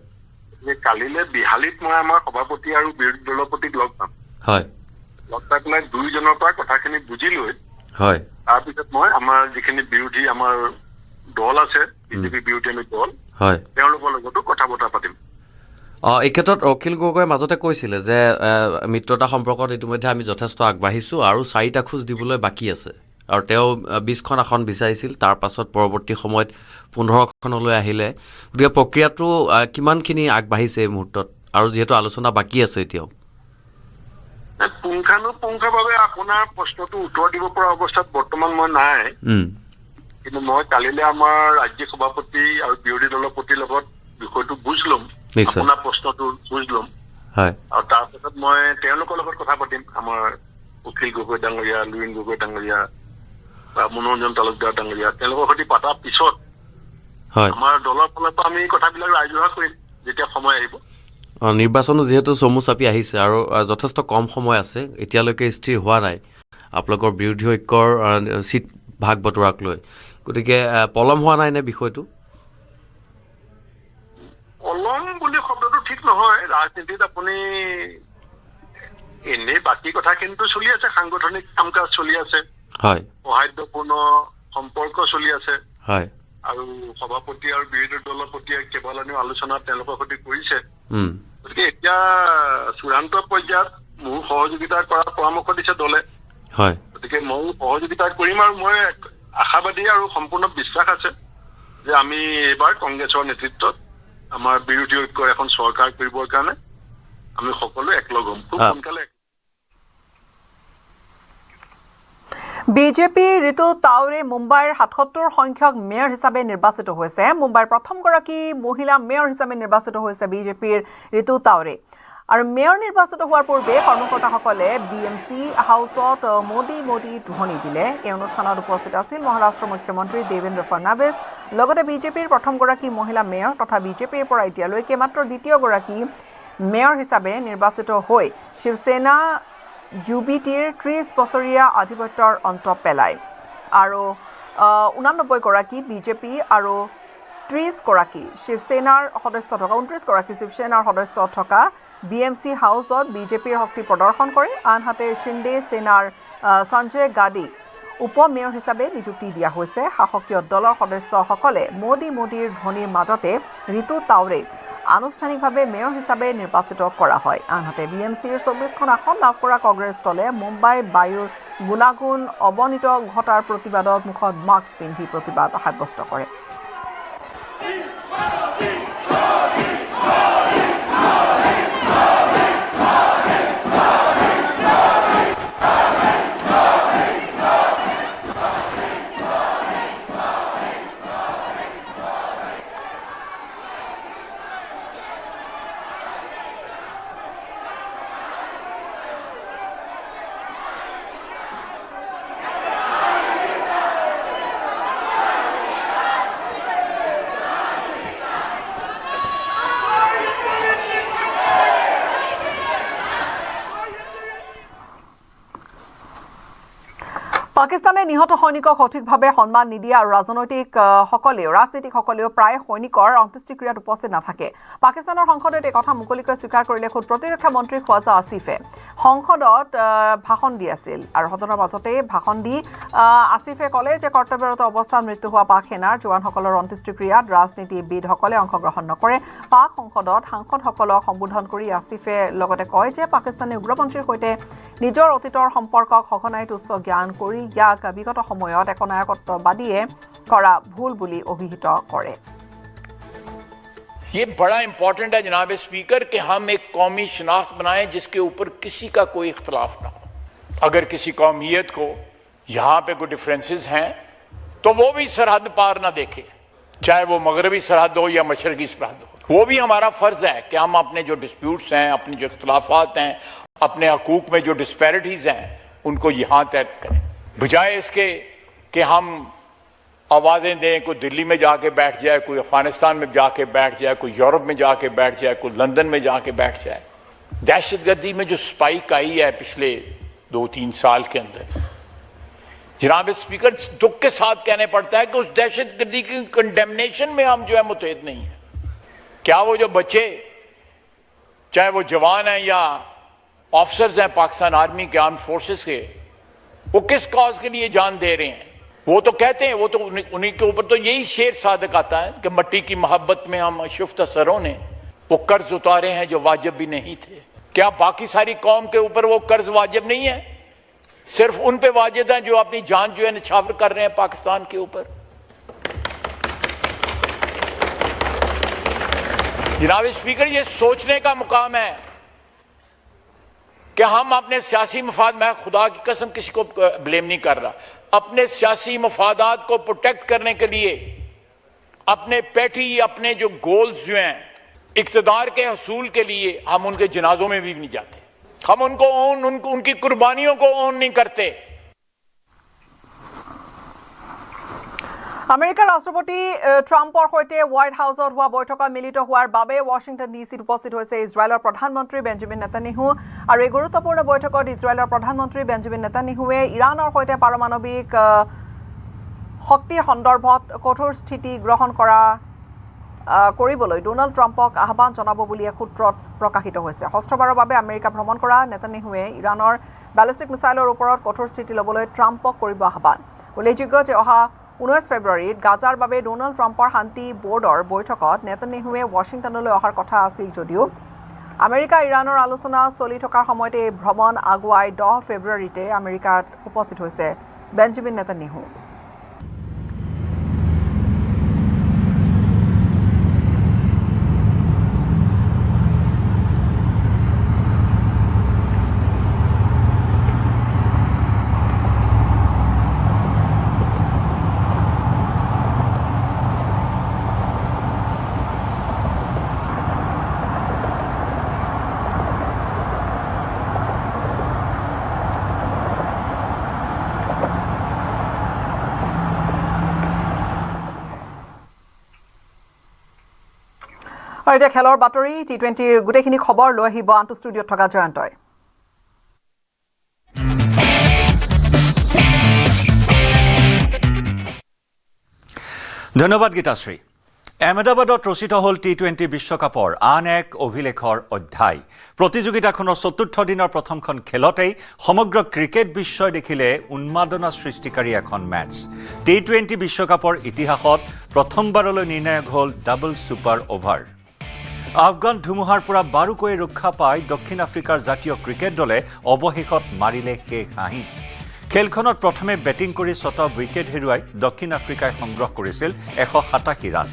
কালিলৈ বিহালীত মই আমাৰ সভাপতি আৰু বিৰোধী দলৰ প্ৰতি লগ পাম।
হয়
লগ পাই পেলাই দুয়োজনৰ পৰা কথাখিনি বুজি লৈ
হয়
তাৰপিছত মই আমাৰ যিখিনি বিৰোধী আমাৰ দল আছে বিজেপি বিৰোধী আমি দল
হয়
তেওঁলোকৰ লগতো কথা বতৰা পাতিম।
এই ক্ষেত্ৰত অখিল গগৈয়ে মাজতে কৈছিলে যে মিত্ৰতা সম্পৰ্কত ইতিমধ্যে আমি যথেষ্ট আগবাঢ়িছোঁ আৰু 4টা খোজ দিবলৈ বাকী আছে আৰু তেওঁ 20খন আসন বিচাৰিছিল, তাৰ পাছত পৰৱৰ্তী সময়ত 15খনলৈ আহিলে। গতিকে প্ৰক্ৰিয়াটো কিমানখিনি আগবাঢ়িছে এই মুহূৰ্তত আৰু যিহেতু আলোচনা বাকী আছে এতিয়াও?
পুংখানুপুংখভাৱে আপোনাৰ প্ৰশ্নটো উত্তৰ দিব পৰা অৱস্থাত বৰ্তমান মই নাই, কিন্তু মই কালিলৈ আমাৰ ৰাজ্যিক সভাপতি আৰু বিৰোধী দলৰ প্ৰতি লগত বিষয়টো বুজ ল'ম, আপোনাৰ প্ৰশ্নটো বুজ ল'ম, আৰু তাৰপিছত মই তেওঁলোকৰ লগত কথা পাতিম। আমাৰ অখিল গগৈ ডাঙৰীয়া, লুৰিণ গগৈ ডাঙৰীয়া বা মনোৰঞ্জন তালুকদাৰ ডাঙৰীয়া, তেওঁলোকৰ সৈতে পতাৰ পিছত আমাৰ দলৰ ফালৰ পৰা আমি কথাবিলাক ৰাজহুৱা কৰিম যেতিয়া সময় আহিব।
নিৰ্বাচনো যিহেতু চমু চাপি আহিছে আৰু যথেষ্ট কম সময় আছে, এতিয়ালৈকে স্থিৰ হোৱা নাই আপোনালোকৰ বিৰোধী ঐক্যৰ চিট ভাগ বতৰাক লৈ, গতিকে পলম হোৱা নাই নে বিষয়টো?
পলম বুলি শব্দটো ঠিক নহয়। ৰাজনীতিত আপুনি এনেই বাকী কথাখিনিতো চলি আছে, সাংগঠনিক কাম কাজ চলি আছে, সৌহাৰ্দ্যপূৰ্ণ সম্পৰ্ক চলি আছে, আৰু সভাপতি আৰু বিৰোধী দলৰ প্ৰতি কেইবালানিও আলোচনা তেওঁলোকৰ সৈতে কৰিছে। গতিকে এতিয়া চূড়ান্ত পৰ্যায়ত মোৰ সহযোগিতা কৰাৰ পৰামৰ্শ দিছে দলে, গতিকে ময়ো সহযোগিতা কৰিম আৰু মই আশাবাদী আৰু সম্পূৰ্ণ বিশ্বাস আছে যে আমি এইবাৰ কংগ্ৰেছৰ নেতৃত্বত আমাৰ বিৰোধী ঐক্যৰ এখন চৰকাৰ কৰিবৰ কাৰণে আমি সকলোৱে একলগ হ'ম খুব সোনকালে।
বিজেপি ঋতু তাউৰে মুম্বাইৰ ৭৭ সংখ্যক মেয়ৰ হিচাপে নিৰ্বাচিত হৈছে। মুম্বাইৰ প্ৰথমগৰাকী মহিলা মেয়ৰ হিচাপে নিৰ্বাচিত হৈছে বিজেপিৰ ঋতু তাউৰে। আৰু মেয়ৰ নিৰ্বাচিত হোৱাৰ পূৰ্বে কৰ্মকৰ্তাসকলে BMC হাউচত মোদী মোদী ধ্বনি দিলে। এই অনুষ্ঠানত উপস্থিত আছিল মহাৰাষ্ট্ৰৰ মুখ্যমন্ত্ৰী দেৱেন্দ্ৰ ফাডনাভিছ, লগতে বিজেপিৰ প্ৰথমগৰাকী মহিলা মেয়ৰ তথা বিজেপিৰ পৰা এতিয়ালৈকে মাত্ৰ দ্বিতীয়গৰাকী মেয়ৰ হিচাপে নিৰ্বাচিত হৈ শিৱসেনা UBTৰ 30 বছৰীয়া আধিপত্যৰ অন্ত পেলায়। আৰু 89গৰাকী বিজেপি আৰু 30গৰাকী শিৱসেনাৰ সদস্য থকা 29গৰাকী শিৱসেনাৰ সদস্য থকা BMC হাউচত বিজেপিৰ শক্তি প্ৰদৰ্শন কৰে। আনহাতে শিন্দে সেনাৰ সঞ্জয় গাদীক উপ মেয়ৰ হিচাপে নিযুক্তি দিয়া হৈছে। শাসকীয় দলৰ সদস্যসকলে মোদী মোদীৰ ধ্বনিৰ মাজতে ঋতু তাউৰেক আনুষ্ঠানিকভাৱে মেয়ৰ হিচাপে নিৰ্বাচিত কৰা হয়। আনহাতে BMCৰ 24খন আসন লাভ কৰা কংগ্ৰেছ দলে মুম্বাই বায়ুৰ গুণাগুণ অৱনীত ঘটাৰ প্ৰতিবাদত মুখত মাস্ক পিন্ধি প্ৰতিবাদ সাব্যস্ত কৰে। পাকিস্তানে নিহত সৈনিকক সঠিকভাৱে সন্মান নিদিয়ে আৰু ৰাজনীতিকসকলেও প্ৰায় সৈনিকৰ অন্ত্যেষ্টিক্ৰিয়াত উপস্থিত নাথাকে। পাকিস্তানৰ সংসদত এই কথা মুকলিকৈ স্বীকাৰ কৰিলে খুদ প্ৰতিৰক্ষা মন্ত্ৰী খ্বাজা আসিফে। সংসদত ভাষণ দি আছিল আৰু সদনৰ মাজতে ভাষণ দি আসিফে ক'লে যে কৰ্তব্যৰত অৱস্থাত মৃত্যু হোৱা পাক সেনাৰ জোৱানসকলৰ অন্ত্যেষ্টিক্ৰিয়াত ৰাজনীতিবিদসকলে অংশগ্ৰহণ নকৰে। পাক সংসদত সাংসদসকলক সম্বোধন কৰি আসিফে লগতে কয় যে পাকিস্তানে উগ্ৰপন্থীৰ সৈতে নিজৰ অতীতৰ সম্পৰ্কক সঘনাই তুচ্ছ জ্ঞান কৰি ইয়াক বিগত সময়ত একনায়কত্ববাদীয়ে কৰা ভুল বুলি অভিহিত কৰে।
ये बड़ा इंपॉर्टेंट है जनाब स्पीकर कि हम एक कौमी शनाख्त बनाएं जिसके ऊपर किसी का कोई इख्तलाफ ना हो। अगर किसी कौमियत को यहाँ पे कोई डिफरेंसेस हैं तो वो भी सरहद पार ना देखे, चाहे वो मगरबी सरहद हो या मशरकी सरहद हो। वो भी हमारा फर्ज है कि हम अपने जो डिस्प्यूट्स हैं, अपने जो इख्तलाफात हैं, अपने हकूक में जो डिस्पैरिटीज हैं उनको यहाँ तय करें, बजाय इसके कि हम आवाज़ें दें, कोई दिल्ली में जाके बैठ जाए, कोई अफगानिस्तान में जाके बैठ जाए, कोई यूरोप में जाके बैठ जाए, कोई लंदन में जाके बैठ जाए। दहशतगर्दी में जो स्पाइक आई है पिछले 2-3 साल के अंदर, जनाब स्पीकर, दुख के साथ कहने पड़ता है कि उस दहशतगर्दी की कंडेमनेशन में हम जो है मुतहद नहीं है। क्या वो जो बच्चे, चाहे वो जवान हैं या ऑफिसर्स हैं पाकिस्तान आर्मी के, आर्म फोर्सेस के, वो किस कॉज के लिए जान दे रहे हैं? वो तो कहते हैं, वो तो उन्हीं के ऊपर तो यही शेर सादक आता है कि मट्टी की मोहब्बत में हम शुफ्त सरों ने वो कर्ज उतारे हैं जो वाजिब भी नहीं थे। क्या बाकी सारी कौम के ऊपर वो कर्ज वाजिब नहीं है? सिर्फ उन पे वाजिब है जो अपनी जान जो है निछावर कर रहे हैं पाकिस्तान के ऊपर। जनाब स्पीकर, ये सोचने का मुकाम है कि हम अपने सियासी मफाद, मैं खुदा की कसम किसी को ब्लेम नहीं कर रहा, अपने सियासी मफादात को प्रोटेक्ट करने के लिए अपने पैठी, अपने जो गोल्स जो हैं इक्तदार के हसूल के लिए, हम उनके जनाजों में भी नहीं जाते, हम उनको उनकी कुर्बानियों को ऑन नहीं करते।
আমেৰিকাৰ ৰাষ্ট্ৰপতি ট্ৰাম্পৰ সৈতে হোৱাইট হাউচত হোৱা বৈঠকত মিলিত হোৱাৰ বাবে ৱাশ্বিংটন ডিচিত উপস্থিত হৈছে ইজৰাইলৰ প্ৰধানমন্ত্ৰী বেঞ্জামিন নেতানিয়াহু। আৰু এই গুৰুত্বপূৰ্ণ বৈঠকত ইজৰাইলৰ প্ৰধানমন্ত্ৰী বেঞ্জামিন নেতানিয়াহুৱে ইৰাণৰ সৈতে পাৰমাণৱিক শক্তি সন্দৰ্ভত কঠোৰ স্থিতি গ্ৰহণ কৰিবলৈ ডোনাল্ড ট্ৰাম্পক আহ্বান জনাব বুলি এক সূত্ৰত প্ৰকাশিত হৈছে। ষষ্ঠবাৰৰ বাবে আমেৰিকা ভ্ৰমণ কৰা নেতানিয়াহুৱে ইৰাণৰ বেলিষ্টিক মিছাইলৰ ওপৰত কঠোৰ স্থিতি ল'বলৈ ট্ৰাম্পক কৰিব আহ্বান। উল্লেখযোগ্য যে অহা 19 ফেব্ৰুৱাৰীত গাজাৰ বাবে ডোনাল্ড ট্ৰাম্পৰ শান্তি বৰ্ডৰ বৈঠকত নেতানিয়াহুৱে ৱাশ্বিংটনলৈ অহাৰ কথা আছিল যদিও আমেৰিকা ইৰাণৰ আলোচনা চলি থকাৰ সময়তে এই ভ্ৰমণ আগুৱাই 10 ফেব্ৰুৱাৰীতে আমেৰিকাত উপস্থিত হৈছে বেঞ্জামিন নেতানিয়াহু। আৰু এতিয়া খেলৰ বাতৰি টি20ৰ গোটেইখিনি খবৰ লৈ আহিব আনটো ষ্টুডিঅ'ত থকা জয়ন্তই।
ধন্যবাদ গীতাশ্ৰী। আহমেদাবাদত ৰচিত হ'ল টি20 বিশ্বকাপৰ আন এক অভিলেখৰ অধ্যায়। প্ৰতিযোগিতাখনৰ চতুৰ্থ দিনৰ প্ৰথমখন খেলতেই সমগ্ৰ ক্ৰিকেট বিশ্বই দেখিলে উন্মাদনা সৃষ্টিকাৰী এখন মেচ। টি20 বিশ্বকাপৰ ইতিহাসত প্ৰথমবাৰলৈ নিৰ্ণায়ক হ'ল ডাবল ছুপাৰ অভাৰ। আফগান ধুমুহাৰ পৰা বাৰুকৈ ৰক্ষা পাই দক্ষিণ আফ্ৰিকাৰ জাতীয় ক্ৰিকেট দলে অৱশেষত মাৰিলে শেষ হাঁহি। খেলখনত প্ৰথমে বেটিং কৰি 6টা উইকেট হেৰুৱাই দক্ষিণ আফ্ৰিকাই সংগ্ৰহ কৰিছিল 187 ৰান।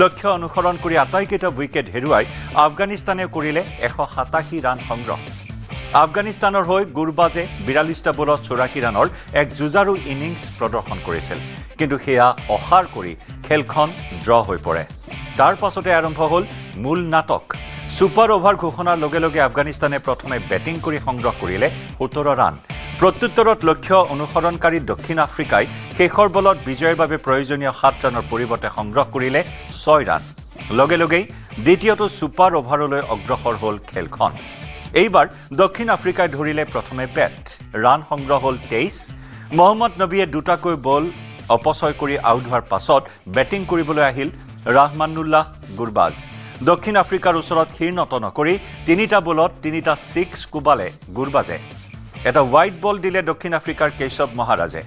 লক্ষ্য অনুসৰণ কৰি আটাইকেইটা উইকেট হেৰুৱাই আফগানিস্তানে কৰিলে 187 ৰান সংগ্ৰহ। আফগানিস্তানৰ হৈ গুৰবাজে 42টা বলত 84 ৰানৰ এক যুঁজাৰু ইনিংছ প্ৰদৰ্শন কৰিছিল, কিন্তু সেয়া অসাৰ কৰি খেলখন ড্ৰ হৈ পৰে। তাৰ পাছতে আৰম্ভ হ'ল মূল নাটক। ছুপাৰ অভাৰ ঘোষণাৰ লগে লগে আফগানিস্তানে প্ৰথমে বেটিং কৰি সংগ্ৰহ কৰিলে 17 ৰান। প্ৰত্যুত্তৰত লক্ষ্য অনুসৰণকাৰী দক্ষিণ আফ্ৰিকাই শেষৰ বলত বিজয়ৰ বাবে প্ৰয়োজনীয় 7 ৰানৰ পৰিৱৰ্তে সংগ্ৰহ কৰিলে 6 ৰান। লগে লগেই দ্বিতীয়টো ছুপাৰ অভাৰলৈ অগ্ৰসৰ হ'ল খেলখন। এইবাৰ দক্ষিণ আফ্ৰিকাই ধৰিলে প্ৰথমে বেট। ৰান সংগ্ৰহ হ'ল 23। মহম্মদ নবীয়ে দুটাকৈ বল অপচয় কৰি আউট হোৱাৰ পাছত বেটিং কৰিবলৈ আহিল ৰাহমানুল্লাহ গুৰবাজ। দক্ষিণ আফ্ৰিকাৰ ওচৰত ক্ষীৰ নত নকৰি 3টা বলত 3টা 6 কোবালে গুৰবাজে। এটা হোৱাইট বল দিলে দক্ষিণ আফ্ৰিকাৰ কেশৱ মহাৰাজে।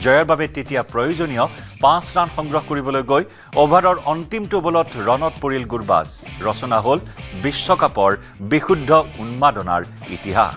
জয়ৰ বাবে তেতিয়া প্ৰয়োজনীয় 5 ৰান সংগ্ৰহ কৰিবলৈ গৈ অভাৰৰ অন্তিমটো বলত ৰানত পৰিল গুৰবাজ। ৰচনা হ'ল বিশ্বকাপৰ বিশুদ্ধ উন্মাদনাৰ ইতিহাস।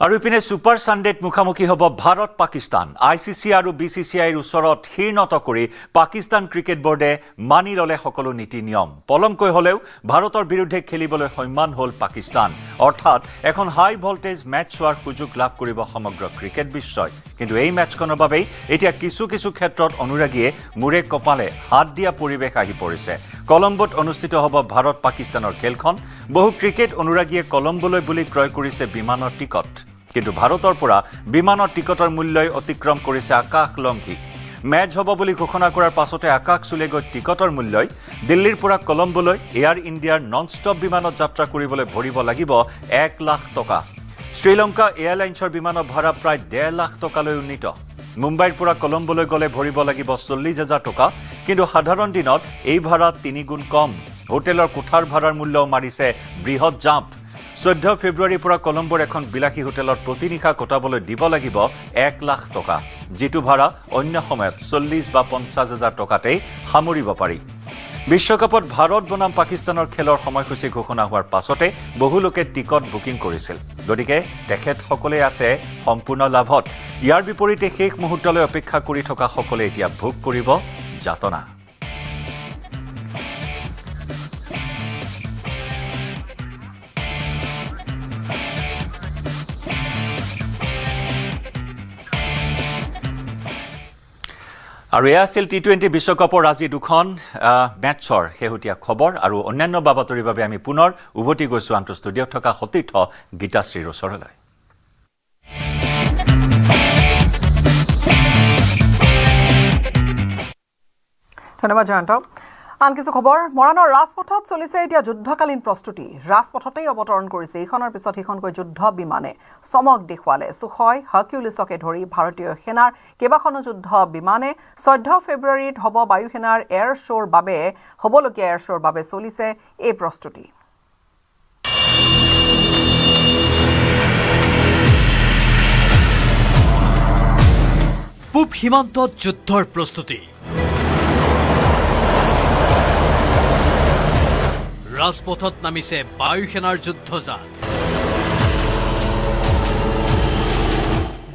আৰু ইপিনে ছুপাৰ ছানডেত মুখামুখি হ'ব ভাৰত পাকিস্তান। ICC আৰু BCCIৰ ওচৰত ক্ষীৰ নত কৰি পাকিস্তান ক্ৰিকেট বোৰ্ডে মানি ল'লে সকলো নীতি নিয়ম। পলমকৈ হ'লেও ভাৰতৰ বিৰুদ্ধে খেলিবলৈ সন্মান হ'ল পাকিস্তান। অৰ্থাৎ এখন হাই ভল্টেজ মেচ চোৱাৰ সুযোগ লাভ কৰিব সমগ্ৰ ক্ৰিকেট বিশ্বই। কিন্তু এই মেচখনৰ বাবেই এতিয়া কিছু ক্ষেত্ৰত অনুৰাগীয়ে মূৰে কপালে হাত দিয়া পৰিৱেশ আহি পৰিছে। কলম্বোত অনুষ্ঠিত হ'ব ভাৰত পাকিস্তানৰ খেলখন। বহু ক্ৰিকেট অনুৰাগীয়ে কলম্বোলৈ বুলি ক্ৰয় কৰিছে বিমানৰ টিকট, কিন্তু ভাৰতৰ পৰা বিমানৰ টিকটৰ মূল্যই অতিক্ৰম কৰিছে আকাশ লংঘি। মেচ হ'ব বুলি ঘোষণা কৰাৰ পাছতে আকাশ চুলে গৈ টিকটৰ মূল্যই দিল্লীৰ পৰা কলম্বোলৈ এয়াৰ ইণ্ডিয়াৰ নন ষ্টপ বিমানত যাত্ৰা কৰিবলৈ ভৰিব লাগিব 1 লাখ টকা। শ্ৰীলংকা এয়াৰলাইন্সৰ বিমানৰ ভাড়া প্ৰায় 1.5 লাখ টকালৈ উন্নীত। মুম্বাইৰ পৰা কলম্বোলৈ গ'লে ভৰিব লাগিব 40,000 টকা, কিন্তু সাধাৰণ দিনত এই ভাড়া 3 গুণ কম। হোটেলৰ কোঠাৰ ভাড়াৰ মূল্যও মাৰিছে বৃহৎ জাম্প। 14 ফেব্ৰুৱাৰীৰ পৰা কলম্বোৰ এখন বিলাসী হোটেলত প্ৰতিনিশা কটাবলৈ দিব লাগিব 1 লাখ টকা, যিটো ভাড়া অন্য সময়ত 40 বা 50,000 টকাতেই সামৰিব পাৰি। বিশ্বকাপত ভাৰত বনাম পাকিস্তানৰ খেলৰ সময়সূচী ঘোষণা হোৱাৰ পাছতে বহু লোকে টিকট বুকিং কৰিছিল। গতিকে তেখেতসকলে আছে সম্পূৰ্ণ লাভত। ইয়াৰ বিপৰীতে শেষ মুহূৰ্তলৈ অপেক্ষা কৰি থকা সকলে এতিয়া ভোগ কৰিব যাতনা। আৰু এয়া আছিল T20 বিশ্বকাপৰ আজি দুখন মেটছৰ শেহতীয়া খবৰ। আৰু অন্যান্য বাতৰিৰ বাবে আমি পুনৰ উভতি গৈছোঁ আনটো ষ্টুডিঅ'ত থকা সতীৰ্থ গীতাশ্ৰীৰ ওচৰলৈ।
ধন্যবাদ জয়ন্ত। আন কিছু খবৰ। মৰাণৰ ৰাজপথত চলিছে এতিয়া যুদ্ধকালীন প্ৰস্তুতি। ৰাজপথতেই অৱতৰণ কৰিছে ইখনৰ পিছত সিখনকৈ যুদ্ধ বিমানে। চমক দেখুৱালে সুখয়, হাৰ্কিউলিছকে ধৰি ভাৰতীয় সেনাৰ কেইবাখনো যুদ্ধ বিমানে। 14 ফেব্ৰুৱাৰীত হ'ব বায়ু সেনাৰ হ'বলগীয়া এয়াৰ শ্ব'ৰ বাবে চলিছে এই প্ৰস্তুতি।
পূব সীমান্তত যুদ্ধৰ প্ৰস্তুতি। ৰাজপথত নামিছে বায়ু সেনাৰ যুদ্ধজান।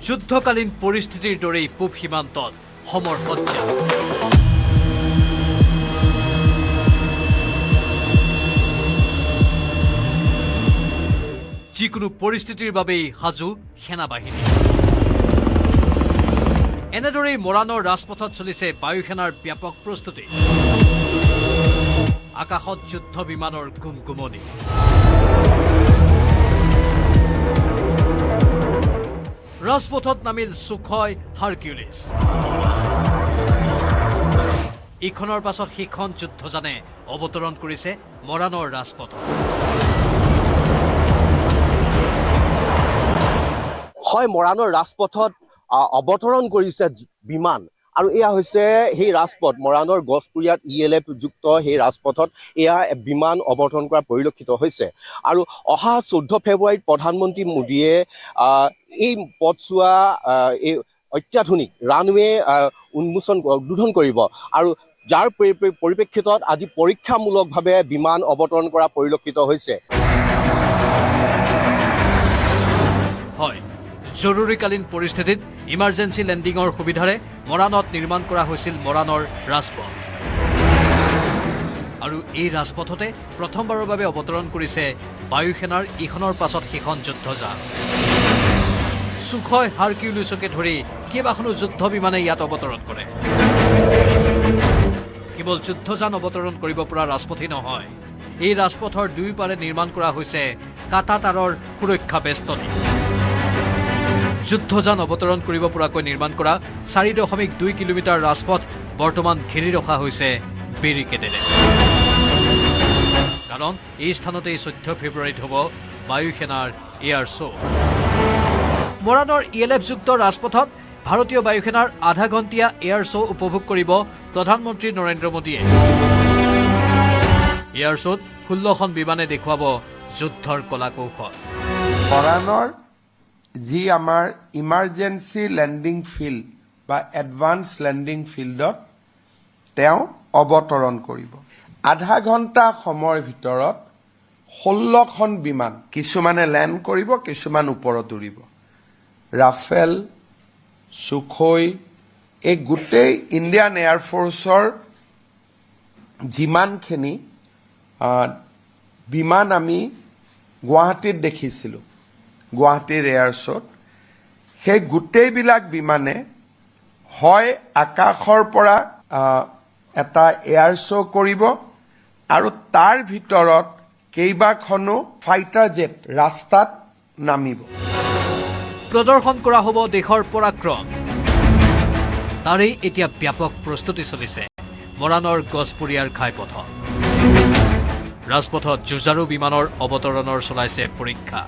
যুদ্ধকালীন পৰিস্থিতিৰ দৰেই পূব সীমান্তত সমৰসজ্জা। যিকোনো পৰিস্থিতিৰ বাবেই সাজু সেনাবাহিনী। এনেদৰেই মৰাণৰ ৰাজপথত চলিছে বায়ু সেনাৰ ব্যাপক প্ৰস্তুতি। আকাশত যুদ্ধ বিমানৰ গুমগুমনি। ৰাজপথত নামিল সুখয়, হাৰ্কিউলিছ। ইখনৰ পাছত সিখন যুদ্ধজানে অৱতৰণ কৰিছে মৰাণৰ ৰাজপথত।
হয়, মৰাণৰ ৰাজপথত অৱতৰণ কৰিছে বিমান। আৰু এয়া হৈছে সেই ৰাজপথ, মৰাণৰ গছপুৰীয়াত ELF যুক্ত সেই ৰাজপথত এয়া বিমান অৱতৰণ কৰা পৰিলক্ষিত হৈছে। আৰু অহা 14 ফেব্ৰুৱাৰীত প্ৰধানমন্ত্ৰী মোদীয়ে এই পথছোৱা এই অত্যাধুনিক ৰানৱে উদ্বোধন কৰিব। আৰু যাৰ পৰিপ্ৰেক্ষিতত আজি পৰীক্ষামূলকভাৱে বিমান অৱতৰণ কৰা পৰিলক্ষিত হৈছে।
হয়, জৰুৰীকালীন পৰিস্থিতিত ইমাৰ্জেঞ্চি লেণ্ডিঙৰ সুবিধাৰে মৰাণত নিৰ্মাণ কৰা হৈছিল মৰাণৰ ৰাজপথ। আৰু এই ৰাজপথতে প্ৰথমবাৰৰ বাবে অৱতৰণ কৰিছে বায়ু সেনাৰ ইখনৰ পাছত সিখন যুদ্ধজান। সুখয়, হাৰ্কিউলিছকে ধৰি কেইবাখনো যুদ্ধ বিমানে ইয়াত অৱতৰণ কৰে। কেৱল যুদ্ধজান অৱতৰণ কৰিব পৰা ৰাজপথেই নহয়, এই ৰাজপথৰ দুয়োপাৰে নিৰ্মাণ কৰা হৈছে কাঁটাতাৰৰ সুৰক্ষা বেষ্টনী। যুদ্ধজান অৱতৰণ কৰিব পৰাকৈ নিৰ্মাণ কৰা 4.2 কিলোমিটাৰ ৰাজপথ বৰ্তমান ঘেৰি ৰখা হৈছে বেৰিকেডেৰে। কাৰণ এই স্থানতেই 14 ফেব্ৰুৱাৰীত হ'ব বায়ু সেনাৰ এয়াৰ শ্ব'। মৰাণৰ ELF যুক্ত ৰাজপথত ভাৰতীয় বায়ু সেনাৰ আধা ঘণ্টীয়া এয়াৰ শ্ব' উপভোগ কৰিব প্ৰধানমন্ত্ৰী নৰেন্দ্ৰ মোদীয়ে। এয়াৰ শ্ব'ত 16খন বিমানে দেখুৱাব যুদ্ধৰ কলা কৌশল।
মৰাণৰ যি আমাৰ ইমাৰ্জেঞ্চি লেণ্ডিং ফিল্ড বা এডভান্স লেণ্ডিং ফিল্ডত তেওঁ অৱতৰণ কৰিব। আধা ঘণ্টা সময়ৰ ভিতৰত 16খন বিমান, কিছুমানে লেণ্ড কৰিব, কিছুমান ওপৰত উৰিব। ৰাফেল, সুখয়, এই গোটেই ইণ্ডিয়ান এয়াৰফৰ্চৰ যিমানখিনি বিমান আমি গুৱাহাটীত দেখিছিলোঁ, গুৱাহাটীৰ এয়াৰ শ্ব'ত, সেই গোটেইবিলাক বিমানে হয় আকাশৰ পৰা এটা এয়াৰ শ্ব' কৰিব আৰু তাৰ ভিতৰত কেইবাখনো ফাইটাৰ জেট ৰাস্তাত নামিব।
প্ৰদৰ্শন কৰা হ'ব দেশৰ পৰাক্ৰম। তাৰেই এতিয়া ব্যাপক প্ৰস্তুতি চলিছে মৰাণৰ গছপুৰীয়াৰ ঘাইপথত। ৰাজপথত যুঁজাৰু বিমানৰ অৱতৰণৰ চলাইছে পৰীক্ষা।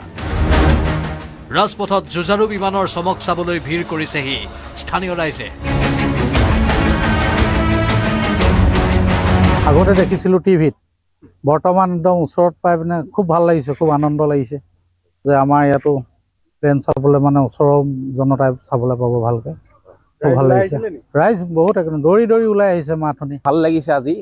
ৰাজপথত যুঁজাৰু বিমানৰ চমক চাবলৈ ভিৰ কৰিছেহি স্থানীয় ৰাইজে।
আগতে দেখিছিলোঁ টিভিত, বৰ্তমান একদম ওচৰত পাই পিনে খুব ভাল লাগিছে, খুব আনন্দ লাগিছে যে আমাৰ ইয়াতো প্লেন চাবলৈ মানে ওচৰৰ জনতাই চাবলৈ পাব ভালকৈ। খুব ভাল লাগিছে। ৰাইজ বহুত একদম দৌৰি দৌৰি ওলাই আহিছে মাথনি।
ভাল লাগিছে আজি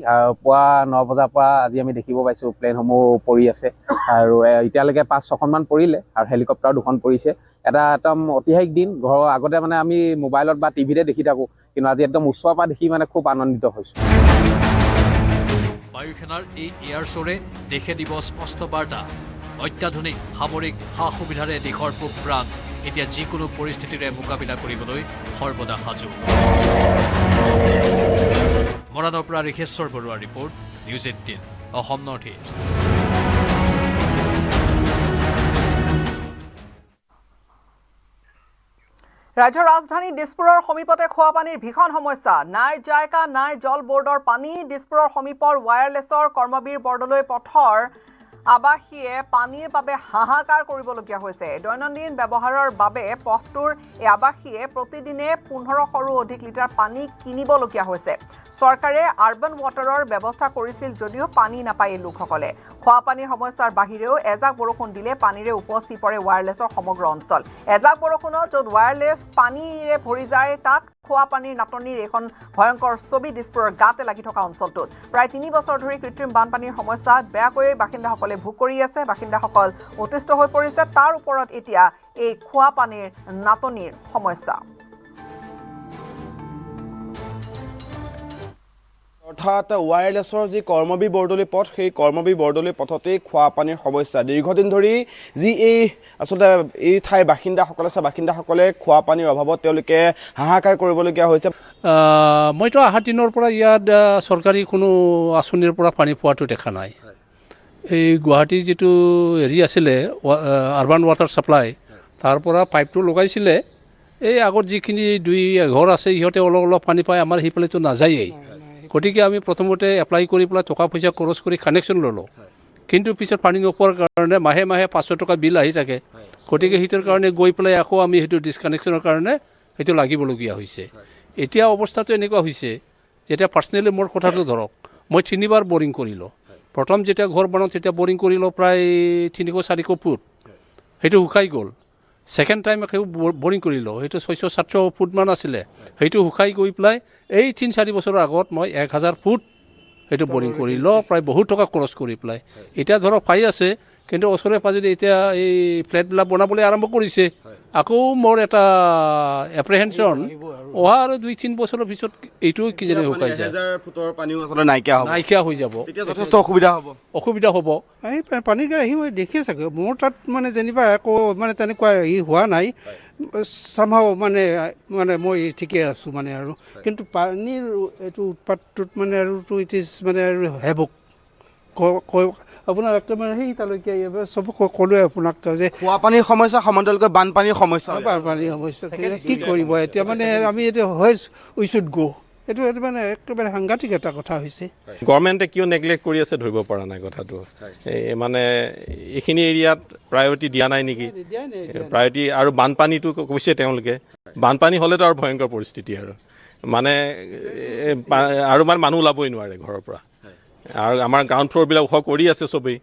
পুৱা 9 বজাৰ পৰা আজি আমি দেখিব পাইছোঁ প্লেনসমূহ পৰি আছে আৰু এতিয়ালৈকে 5-6খনমান পৰিলে আৰু হেলিকপ্টাৰ 2খন পৰিছে। এটা একদম ঐতিহাসিক দিন। ঘৰৰ আগতে মানে আমি মোবাইলত বা টিভিতে দেখি থাকোঁ, কিন্তু আজি একদম ওচৰৰ পৰা দেখি মানে খুব আনন্দিত হৈছোঁ।
বায়ুসেনাৰ এই এয়াৰ শ্ব'ৰে দেশে দিব স্পষ্ট বাৰ্তা। অত্যাধুনিক সামৰিক সা সুবিধাৰে দেশৰ পূব প্ৰাণ এতিয়া যিকোনো পৰিস্থিতিৰে মোকাবিলা কৰিবলৈ সৰ্বদা সাজু। মৰাণৰ পৰা ঋষেশ্বৰ বৰুৱাৰ report, news 18 Assam north east.
ৰাজ্যৰ ৰাজধানী দিছপুৰৰ সমীপতে খোৱাপানীৰ ভীষণ সমস্যা। নাই জায়কা নাই জল বোৰ্ডৰ পানী। দিছপুৰৰ সমীপৰ ৱায়াৰলেছৰ কৰ্মবীৰ বৰদলৈ পথৰ আৱাসীয়ে পানীৰ বাবে হাহাকাৰ কৰিবলগীয়া হৈছে। দৈনন্দিন ব্যৱহাৰৰ বাবে পথটোৰ এই আৱাসীয়ে প্ৰতিদিনে 1500ৰো অধিক লিটাৰ পানী কিনিবলগীয়া হৈছে। চৰকাৰে আৰ্বান ৱাটাৰৰ ব্যৱস্থা কৰিছিল যদিও পানী নাপায় লোকসকলে। খোৱাপানীৰ সমস্যাৰ বাহিৰেও এজাক বৰষুণ দিলে পানীৰে উপচি পৰে ৱায়াৰলেছৰ সমগ্ৰ অঞ্চল। এজাক বৰষুণত য'ত ৱায়াৰলেছ পানীৰে ভৰি যায়, তাত খোৱাপানীৰ নাটনিৰ এখন ভয়ংকৰ ছবি দিছপুৰৰ গাতে লাগি থকা অঞ্চলটোত। প্ৰায় 3 বছৰ ধৰি কৃত্ৰিম বানপানীৰ সমস্যাত বেয়াকৈ বাসিন্দাসকলে ভোগ কৰি আছে। বাসিন্দাসকল অতিষ্ঠ হৈ পৰিছে। তাৰ ওপৰত এতিয়া এই খোৱাপানীৰ নাটনিৰ সমস্যা।
অৰ্থাৎ ৱায়াৰলেছৰ যি কৰ্মবীৰ বৰদলৈ পথ, সেই কৰ্মবীৰ বৰদলৈ পথতেই খোৱাপানীৰ সমস্যা। দীৰ্ঘদিন ধৰি যি আচলতে এই ঠাইৰ বাসিন্দাসকল আছে, বাসিন্দাসকলে খোৱাপানীৰ অভাৱত তেওঁলোকে হাহাকাৰ কৰিবলগীয়া হৈছে।
মইতো অহা দিনৰ পৰা ইয়াত চৰকাৰী কোনো আঁচনিৰ পৰা পানী পোৱাটো দেখা নাই। এই গুৱাহাটীৰ যিটো হেৰি আছিলে আৰ্বান ৱাটাৰ ছাপ্লাই, তাৰ পৰা পাইপটো লগাইছিলে। এই আগত যিখিনি 2 ঘৰ আছে সিহঁতে অলপ অলপ পানী পায়, আমাৰ সেইফালেতো নাযায়েই। গতিকে আমি প্ৰথমতে এপ্লাই কৰি পেলাই টকা পইচা খৰচ কৰি কানেকশ্যন ল'লোঁ, কিন্তু পিছত পানী নোপোৱাৰ কাৰণে মাহে মাহে 500 টকা বিল আহি থাকে। গতিকে সেইটোৰ কাৰণে গৈ পেলাই আকৌ আমি সেইটো ডিছকানেকশ্যনৰ কাৰণে সেইটো লাগিবলগীয়া হৈছে। এতিয়া অৱস্থাটো এনেকুৱা হৈছে, যেতিয়া পাৰ্চনেলি মোৰ কথাটো ধৰক, মই 3বাৰ বৰিং কৰিলোঁ। প্ৰথম যেতিয়া ঘৰ বনাওঁ তেতিয়া বৰিং কৰিলোঁ প্ৰায় 300-400 ফুট, সেইটো শুকাই গ'ল। ছেকেণ্ড টাইম আকৌ বৰিং কৰিলোঁ, সেইটো 600-700 ফুটমান আছিলে, সেইটো শুকাই গৈ পেলাই এই 3-4 বছৰৰ আগত মই 1000 ফুট সেইটো বৰিং কৰিলোঁ, প্ৰায় বহুত টকা খৰচ কৰি পেলাই। এতিয়া ধৰক পাই আছে, কিন্তু ওচৰে পাজৰে এতিয়া এই ফ্লেটবিলাক বনাবলৈ আৰম্ভ কৰিছে। আকৌ মোৰ এটা এপ্ৰিহেনশ্যন, অহা আৰু 2-3 বছৰৰ পিছত এইটো কিজানি শুকাই যায়,
1000 ফুটৰ পানীও আচলতে নাইকিয়া
হৈ যাব।
তেতিয়া যথেষ্ট অসুবিধা হ'ব।
এই পানী আহি মই দেখি চাগে, মোৰ তাত মানে যেনিবা একো মানে তেনেকুৱা হোৱা নাই। চামহাও মানে মই ঠিকে আছোঁ মানে আৰু, কিন্তু পানীৰ এইটো উৎপাতটোত মানে আৰু ইট ইজ মানে আৰু হেভক আপোনাৰ একেবাৰে সেই তালৈকে চবক ক'লোৱে আপোনাক যে
খোৱাপানীৰ সমস্যা সমান্তৰালকৈ বানপানীৰ সমস্যা
কি কৰিব এতিয়া মানে আমি এতিয়া হয় উই শুড গো, এইটো মানে একেবাৰে সাংঘাতিক এটা কথা হৈছে।
গভৰ্ণমেণ্টে কিয় নেগলেক্ট কৰি আছে ধৰিব পৰা নাই কথাটো। মানে এইখিনি এৰিয়াত প্ৰায়ৰিটি দিয়া নাই নেকি, প্ৰায়ৰিটি। আৰু বানপানীটো কৈছে তেওঁলোকে, বানপানী হ'লেতো আৰু ভয়ংকৰ পৰিস্থিতি আৰু মানে মানুহ ওলাবই নোৱাৰে ঘৰৰ পৰা। আৰু আমাৰ গ্ৰাউণ্ড ফ্ল'ৰবিলাক ওখ কৰি আছে চবেই,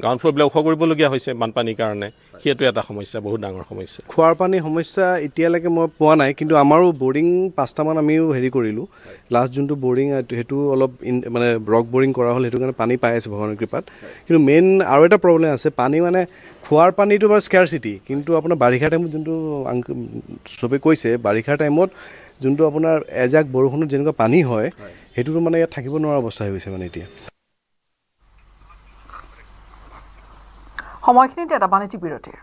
গ্ৰাউণ্ড ফ্ল'ৰবিলাক ওখ কৰিবলগীয়া হৈছে বানপানীৰ কাৰণে। সেইটো এটা সমস্যা, বহুত ডাঙৰ সমস্যা।
খোৱাৰ পানীৰ সমস্যা এতিয়ালৈকে মই পোৱা নাই, কিন্তু আমাৰো বৰিং 5টামান আমিও হেৰি কৰিলোঁ। লাষ্ট যোনটো বৰিং সেইটো অলপ মানে ৰক বৰিং কৰা হ'ল, সেইটো কাৰণে পানী পাই আছে ভগৱানৰ কৃপাত। কিন্তু মেইন আৰু এটা প্ৰব্লেম আছে, পানী মানে খোৱাৰ পানীটো বাৰু স্কেৰচিটি, কিন্তু আপোনাৰ বাৰিষা টাইমত যোনটো চবে কৈছে, বাৰিষাৰ টাইমত যোনটো আপোনাৰ এজাক বৰষুণত যেনেকুৱা পানী হয়, সেইটোতো মানে ইয়াত থাকিব নোৱাৰা অৱস্থা হৈ গৈছে মানে এতিয়া।
সময়খিনিতে এটা বাণিজ্যিক বিৰতিৰ